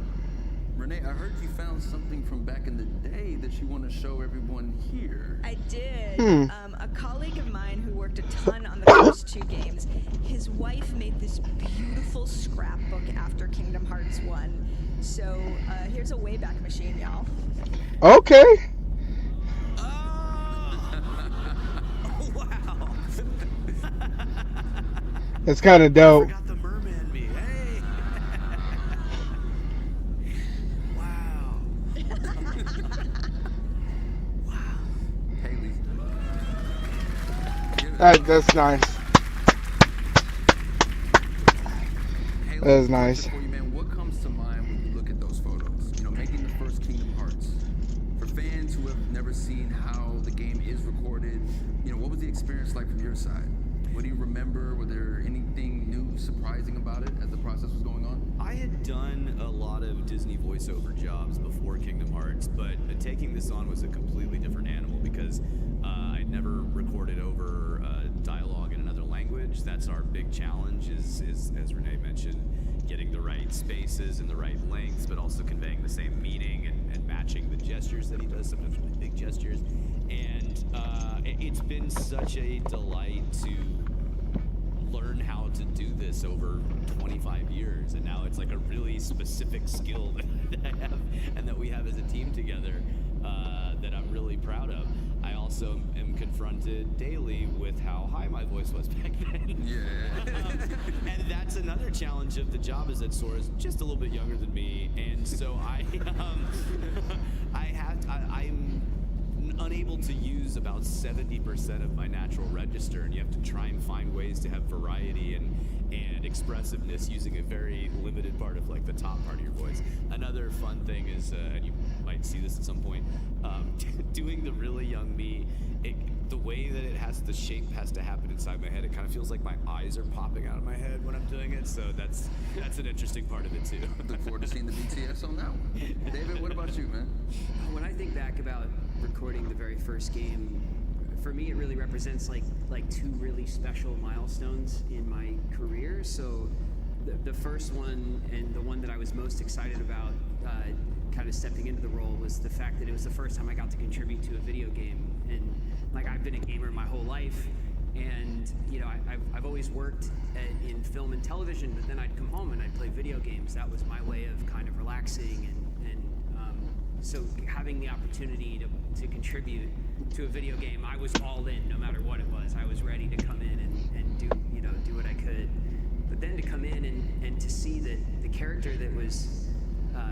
Renee, I heard you found something from back in the day that you want to show everyone here. I did. A colleague of mine who worked a ton on the first two games, his wife made this beautiful scrapbook after Kingdom Hearts 1. So here's a Wayback Machine, y'all. Okay. Oh, wow. That's kind of dope. Forgot the merman me. Hey. Wow. Wow. Haley. That's nice. Haley, That is nice. for you, man, what comes to mind when you look at those photos? You know, making the first Kingdom Hearts. For fans who have never seen how the game is recorded, you know, what was the experience like from your side? What do you remember? Were there anything new, surprising about it as the process was going on? I had done a lot of Disney voiceover jobs before Kingdom Hearts, but taking this on was a completely different animal because I'd never recorded over dialogue in another language. That's our big challenge is as Renee mentioned, getting the right spaces and the right lengths, but also conveying the same meaning and matching the gestures that he does, sometimes really big gestures. And it's been such a delight to learn how to do this over 25 years, and now it's like a really specific skill that I have and that we have as a team together that I'm really proud of. I also am confronted daily with how high my voice was back then. Yeah. And that's another challenge of the job, is that Sora's just a little bit younger than me, and so I'm unable to use about 70% of my natural register, and you have to try and find ways to have variety and expressiveness using a very limited part of like the top part of your voice. Another fun thing is, and you might see this at some point, doing the really young me, the way that the shape has to happen inside my head, it kind of feels like my eyes are popping out of my head when I'm doing it, so that's an interesting part of it too. Look forward to seeing the BTS on that one. David, what about you, man? When I think back about recording the very first game, for me it really represents like two really special milestones in my career. So the first one, and the one that I was most excited about, kind of stepping into the role was the fact that it was the first time I got to contribute to a video game. And like, I've been a gamer my whole life, and you know, I've always worked in film and television, but then I'd come home and I'd play video games. That was my way of kind of relaxing, and so having the opportunity to contribute to a video game, I was all in, no matter what it was. I was ready to come in and do, you know, do what I could. But then to come in and to see that the character that was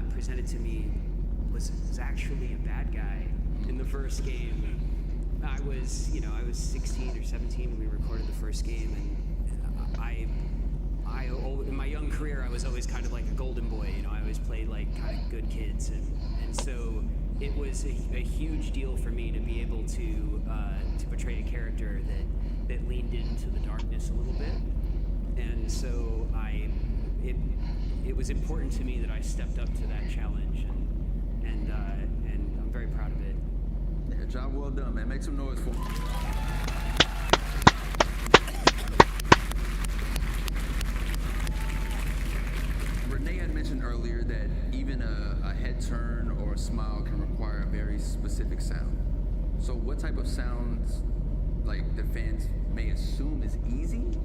presented to me was actually a bad guy in the first game. I was 16 or 17 when we recorded the first game, and I in my young career, I was always kind of like a golden boy. You know, I always played like kind of good kids, and so it was a huge deal for me to be able to portray a character that leaned into the darkness a little bit, and so it was important to me that I stepped up to that challenge, and I'm very proud of it. Yeah, job well done, man. Make some noise for me. Renee had mentioned earlier that even a head turn or a smile can require a very specific sound. So what type of sounds, like, the fans may assume is easy,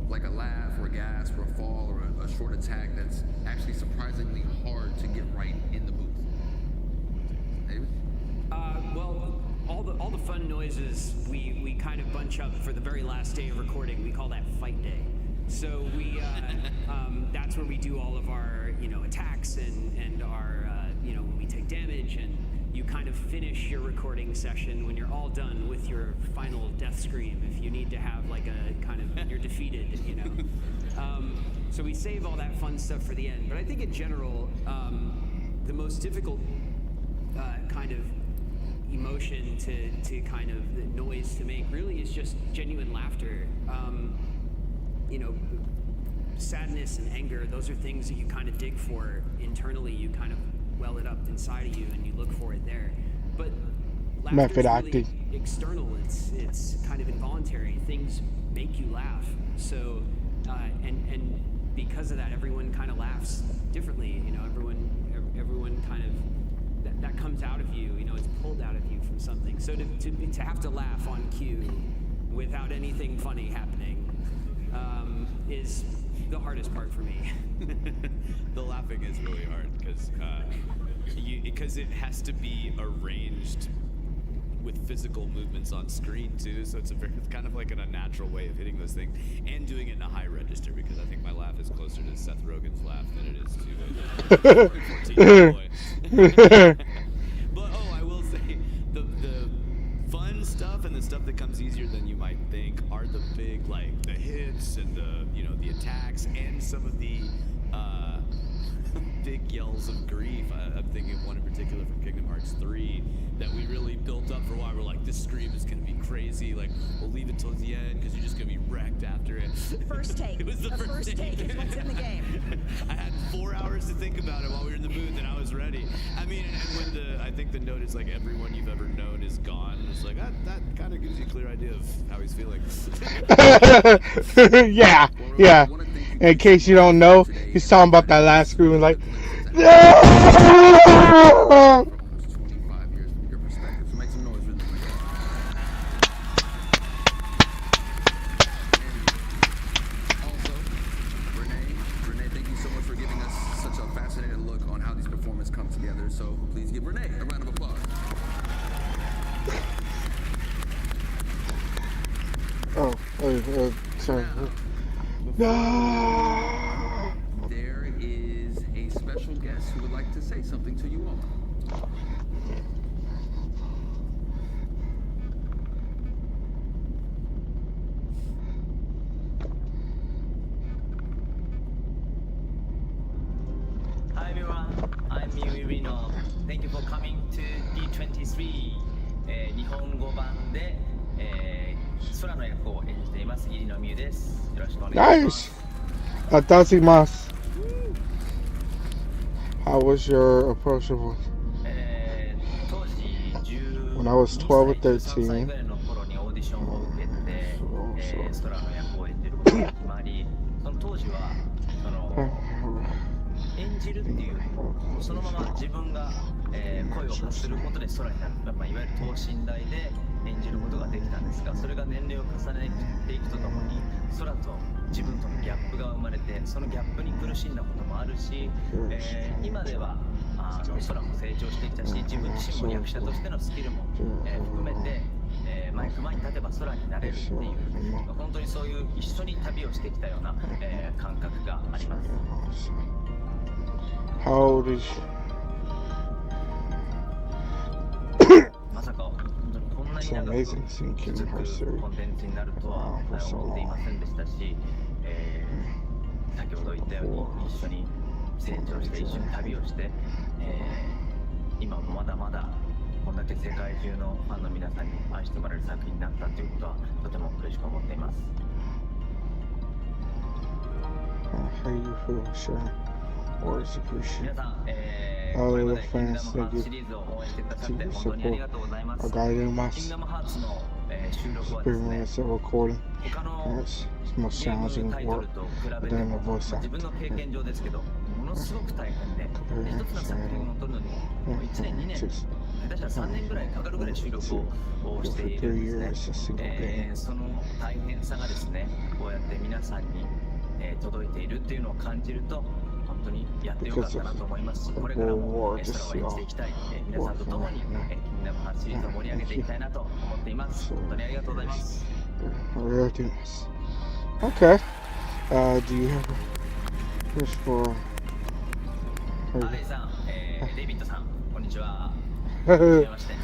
like a laugh or a gasp or a fall or a short attack, that's actually surprisingly hard to get right in the booth? David? Well, all the fun noises we kind of bunch up for the very last day of recording. We call that fight day. So we that's where we do all of our, you know, attacks and our you know, when we take damage, and you kind of finish your recording session when you're all done with your final death scream. If you need to have like a kind of, you're defeated, you know. So we save all that fun stuff for the end. But I think in general, the most difficult kind of emotion to kind of the noise to make really is just genuine laughter. You know, sadness and anger, those are things that you kind of dig for internally. You kind of well it up inside of you and you look for it there. But laughter is really external. It's kind of involuntary. Things make you laugh. So and because of that, everyone kind of laughs differently. You know, everyone kind of that comes out of you. You know, it's pulled out of you from something. So to have to laugh on cue without anything funny happening is the hardest part for me. The laughing is really hard because it has to be arranged with physical movements on screen too. So it's kind of like an unnatural way of hitting those things and doing it in a high register, because I think my laugh is closer to Seth Rogen's laugh than it is to a 14-year-old boy. But I will say the fun stuff and the stuff that comes easier than you might think are the big, like the hits and the attacks and some of the big yells of grief. I'm thinking of one in particular from Kingdom Hearts 3 that we really built up for a while. We're like, this scream is going to be crazy. Like, we'll leave it till the end because you're just going to be wrecked after it. First take. It was the first take is what's in the game. I had 4 hours to think about it while we were in the booth, and I was ready. I mean, and when I think the note is like, everyone you've ever known is gone, it's like, that kind of gives you a clear idea of how he's feeling. Yeah. In case you don't know, he's talking about that last scream, like, no! So please give Renee a round of applause. Sorry. No. There is a special guest who would like to say something to you all. Hi everyone, I'm Miyu Rino. Thank you for coming to D23 日本語版で、空の役を演じています入野美優です。よろしくお願いします。Atasimasu. How was your approach of when I was 12 or 13? の頃にオーディションを受けて、空の役を演じることが決まり、その当時は演じるっていうそのまま自分が、声を発することで空になる、いわゆる等身大で演じることができたんですが、それが年齢を重ねていくとともに空と自分とのギャップが生まれて、そのギャップに苦しんだこともあるし、今では空も成長してきたし、自分自身も役者としてのスキルも、含めて、マイク前に立てば空になれるっていう、本当にそういう一緒に旅をしてきたような、感覚があります。How old is she? まさか本当にこんなに長く続くコンテンツになるとは思っていませんでしたし、先ほど言ったように一緒に成長して一緒に旅をして、今もまだまだこんだけ世界中のファンの皆さんに愛してもらえる作品になったということはとても嬉しく思っています。How do you feel, Sharon? Or is appreciated? 皆さん、これまで Kingdom fans, thank Hearts you. シリーズを応援してくださって Thank you 本当にありがとうございます。 support. Kingdom Hearts の、収録はですね、 Experience of recording. 他の It's the most ゲーム challenging タイト work ルと比べ than て the も、 voice 自分の経 acting. 験上ですけど、ものすごく大変で、一つの作品を撮るのにも1年、2年、下手したら3年ぐらいかかるぐらい収録をしているんですね。その大変さがですね、こうやって皆さんに、届いているっていうのを感じると、本当にやってよかったなと思いますし、これからも空を演じていきたい、皆さんと共に、キングダムハーツシリーズを盛り上げていきたいなと思っています。本当にありがとうございます。Okay. Do you have a wish for? ハーレイさん、デイビッドさん、こんにちは。はじめまして。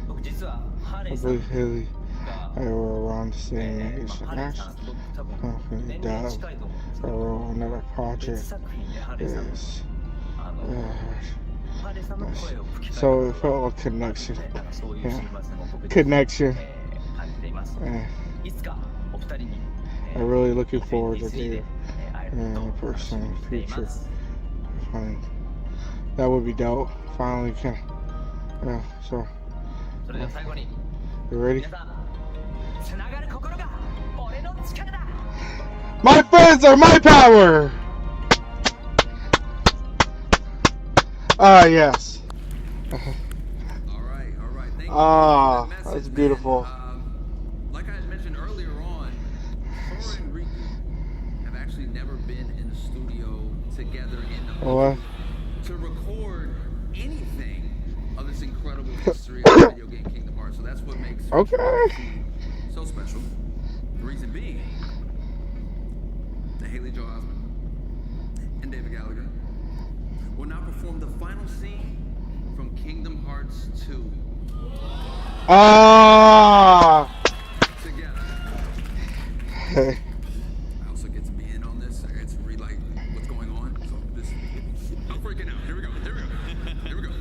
僕実はハーレイさん Haley, I were around the same age. Actually, he died. I wrote another project. Is so it felt like connection. Yeah, connection. I'm really looking forward to do in person in the future. That would be dope. Finally can. Yeah. So. You ready? My friends are my power! Yes. Alright. Thank you Ah, for that message, that's man. beautiful. Like I had mentioned earlier on, Sora and Riku have actually never been in the studio together in the What? to record anything of this incredible history of the video game Kingdom Hearts. So that's what makes so special. The reason being that Haley Joel Osment and David Gallagher will now perform the final scene from Kingdom Hearts 2. Together. I also get to be in on this. I get to read like what's going on. So this, I'm freaking out. Here we go.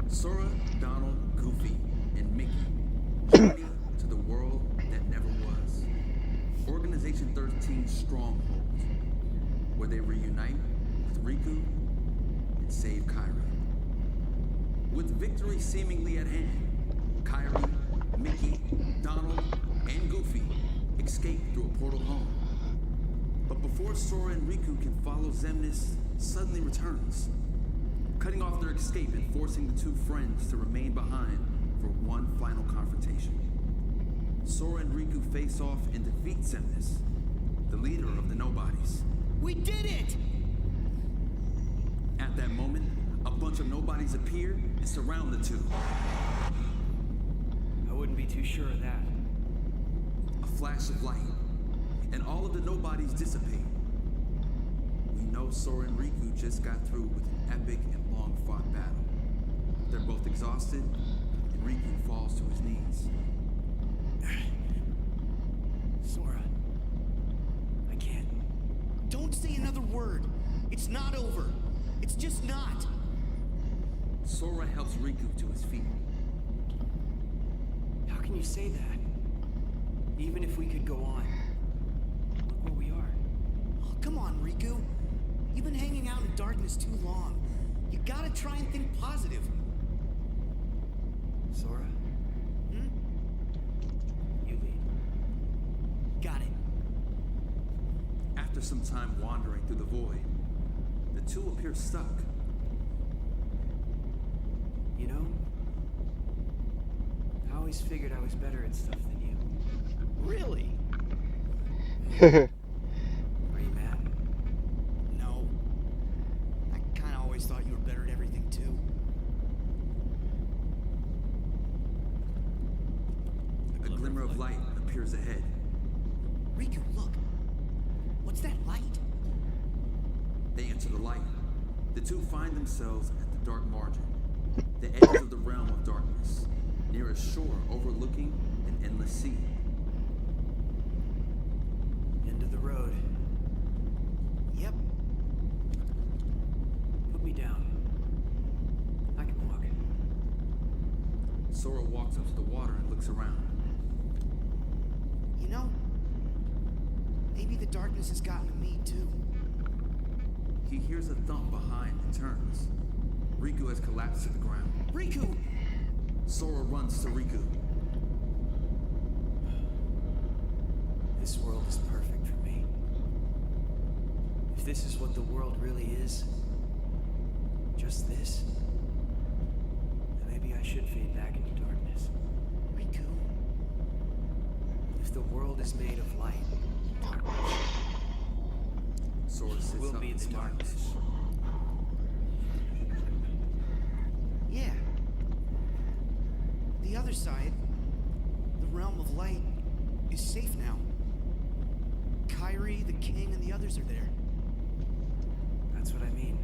Sora, Donald, Goofy, and Mickey journey to the world that never was. Organization 13 Stronghold, where they reunite with Riku and save Kairi. With victory seemingly at hand, Kairi, Mickey, Donald, and Goofy escape through a portal home. But before Sora and Riku can follow, Xemnas suddenly returns, cutting off their escape and forcing the two friends to remain behind for one final confrontation. Sora and Riku face off and defeat Xemnas, the leader of the Nobodies. We did it! At that moment, a bunch of Nobodies appear and surround the two. I wouldn't be too sure of that. A flash of light, and all of the Nobodies dissipate. We know Sora and Riku just got through with an epic and long-fought battle. They're both exhausted, and Riku falls to his knees. Sora, I can't. Don't say another word. It's not over. It's just not. Sora helps Riku to his feet. How can you say that? Even if we could go on. Look where we are. Oh, come on, Riku. You've been hanging out in darkness too long. You gotta try and think positive. Sora? You lead. Got it. After some time wandering through the void, the two appear stuck. You know, I always figured I was better at stuff than you. Really? Are you mad? No. I kind of always thought you were better at everything too. A glimmer of light appears ahead. Riku, look. What's that light? They enter the light. The two find themselves at the dark margin, the edges of the realm of darkness, near a shore overlooking an endless sea. End of the road. Yep. Put me down. I can walk. Sora walks up to the water and looks around. You know, maybe the darkness has gotten to me too. He hears a thump behind and turns. Riku has collapsed to the ground. Riku! Sora runs to Riku. This world is perfect for me. If this is what the world really is, just this, then maybe I should fade back into darkness. Riku. If the world is made of light, darkness Sora sits will up be and the smiles. darkness. Yeah. The other side, the realm of light, is safe now. Kairi, the king, and the others are there. That's what I mean.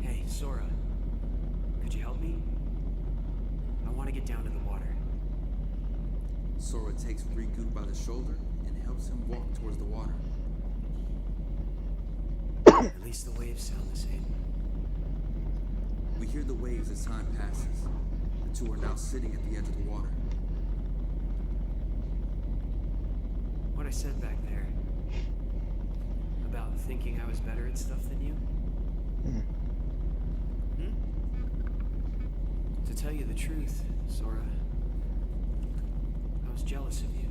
Hey, Sora, could you help me? I want to get down to the water. Sora takes Riku by the shoulder and helps him walk towards the water. At least the waves sound the same. We hear the waves as time passes. The two are now sitting at the edge of the water. What I said back there about thinking I was better at stuff than you? To tell you the truth, Sora, I was jealous of you.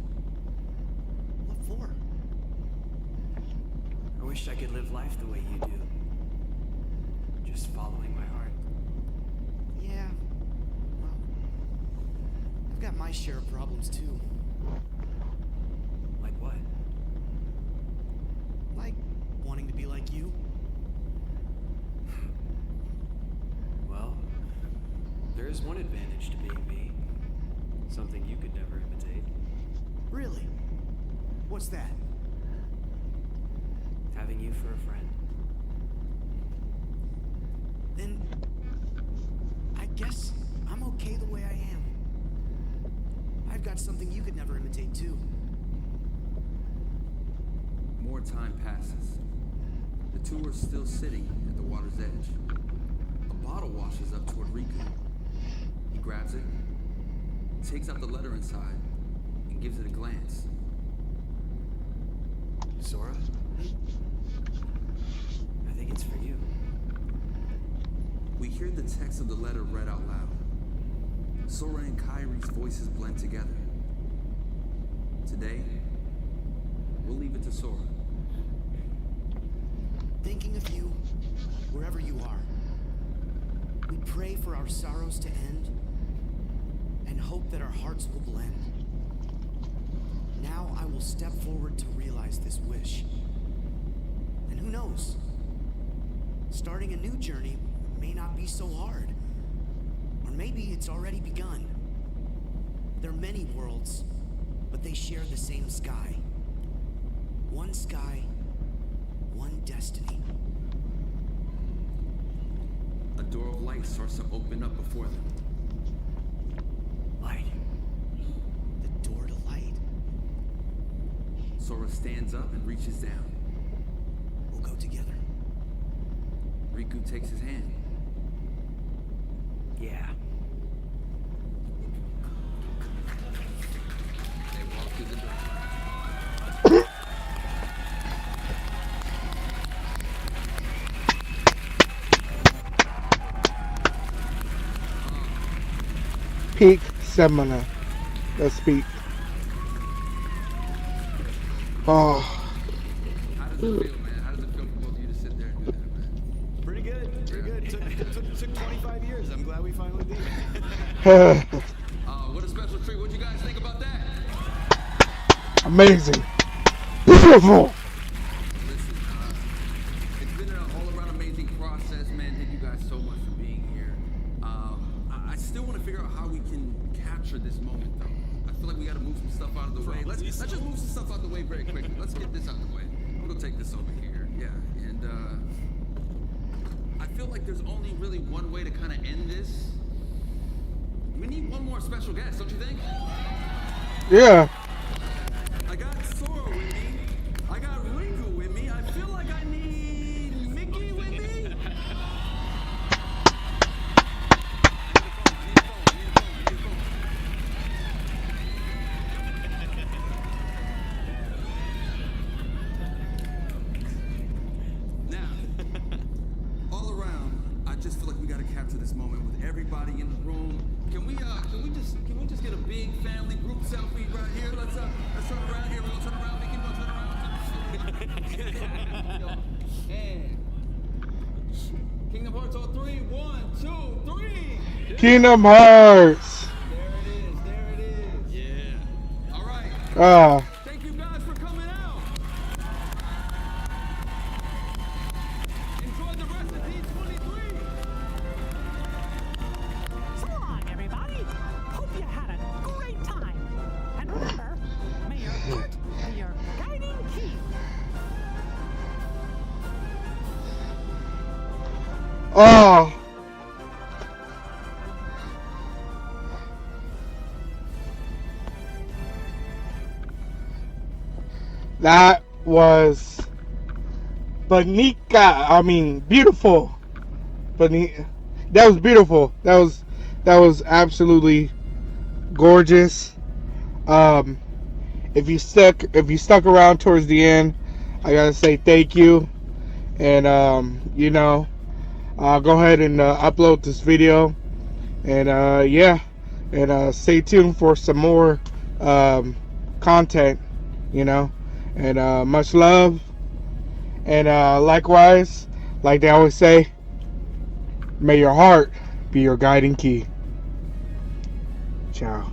What for? I wished I could live life the way you do. Just following my heart. Yeah. Well, I've got my share of problems too. Like what? Like wanting to be like you. Well, there is one advantage to being me. Something you could never imitate. Really? What's that? Having you for a friend. Then I guess I'm okay the way I am. I've got something you could never imitate too. More time passes. The two are still sitting at the water's edge. A bottle washes up toward Riku. He grabs it, takes out the letter inside, and gives it a glance. Sora? I think it's for you. We hear the text of the letter read out loud. Sora and Kairi's voices blend together. Today, we'll leave it to Sora. Thinking of you, wherever you are. We pray for our sorrows to end and hope that our hearts will blend. Now I will step forward to realize this wish. And who knows? Starting a new journey may not be so hard. Or maybe it's already begun. There are many worlds, but they share the same sky. One sky, one destiny. A door of light starts to open up before them. Light. The door to light. Sora stands up and reaches down. We'll go together. Riku takes his hand. Yeah. They walk through the door. Peak Semina. Let's speak. Oh. How does it feel, man? How does it feel for both of you to sit there and do that, man? Pretty good. Pretty good. Took 25 years. I'm glad we finally did it. What a special treat. What you guys think about that? Amazing. Beautiful. Listen, it's been an all-around amazing process, man. Thank you guys so much for being here. I still want to figure out how we can capture this moment, though. I feel like we got to move some stuff out of the way. Let's just move some stuff out of the way very quickly. Let's get this out of the way. I'm gonna take this over here. Yeah, and I feel like there's only really one way to kind of end this. We need one more special guest, don't you think? Yeah. I got Sora with me. I got Ringu with me. I feel like I need Mickey with me. Now, all around, I just feel like we gotta capture this moment with everybody in the room. Can we just get a big family group selfie right here? Let's turn around here. We're gonna turn around. Mickey, we're gonna turn around. And Kingdom Hearts on 3. 1, 2, 3. Kingdom Hearts. There it is. Yeah. All right. Ah. Thank you guys for coming out. Enjoy the rest of D23. So long, everybody. Hope you had a great time. And remember, may your heart be your guiding key. Oh. That was beautiful. That was beautiful. That was absolutely gorgeous. If you stuck around towards the end, I gotta say thank you. And go ahead and upload this video. And and stay tuned for some more content. And much love. And likewise, like they always say, may your heart be your guiding key. Ciao.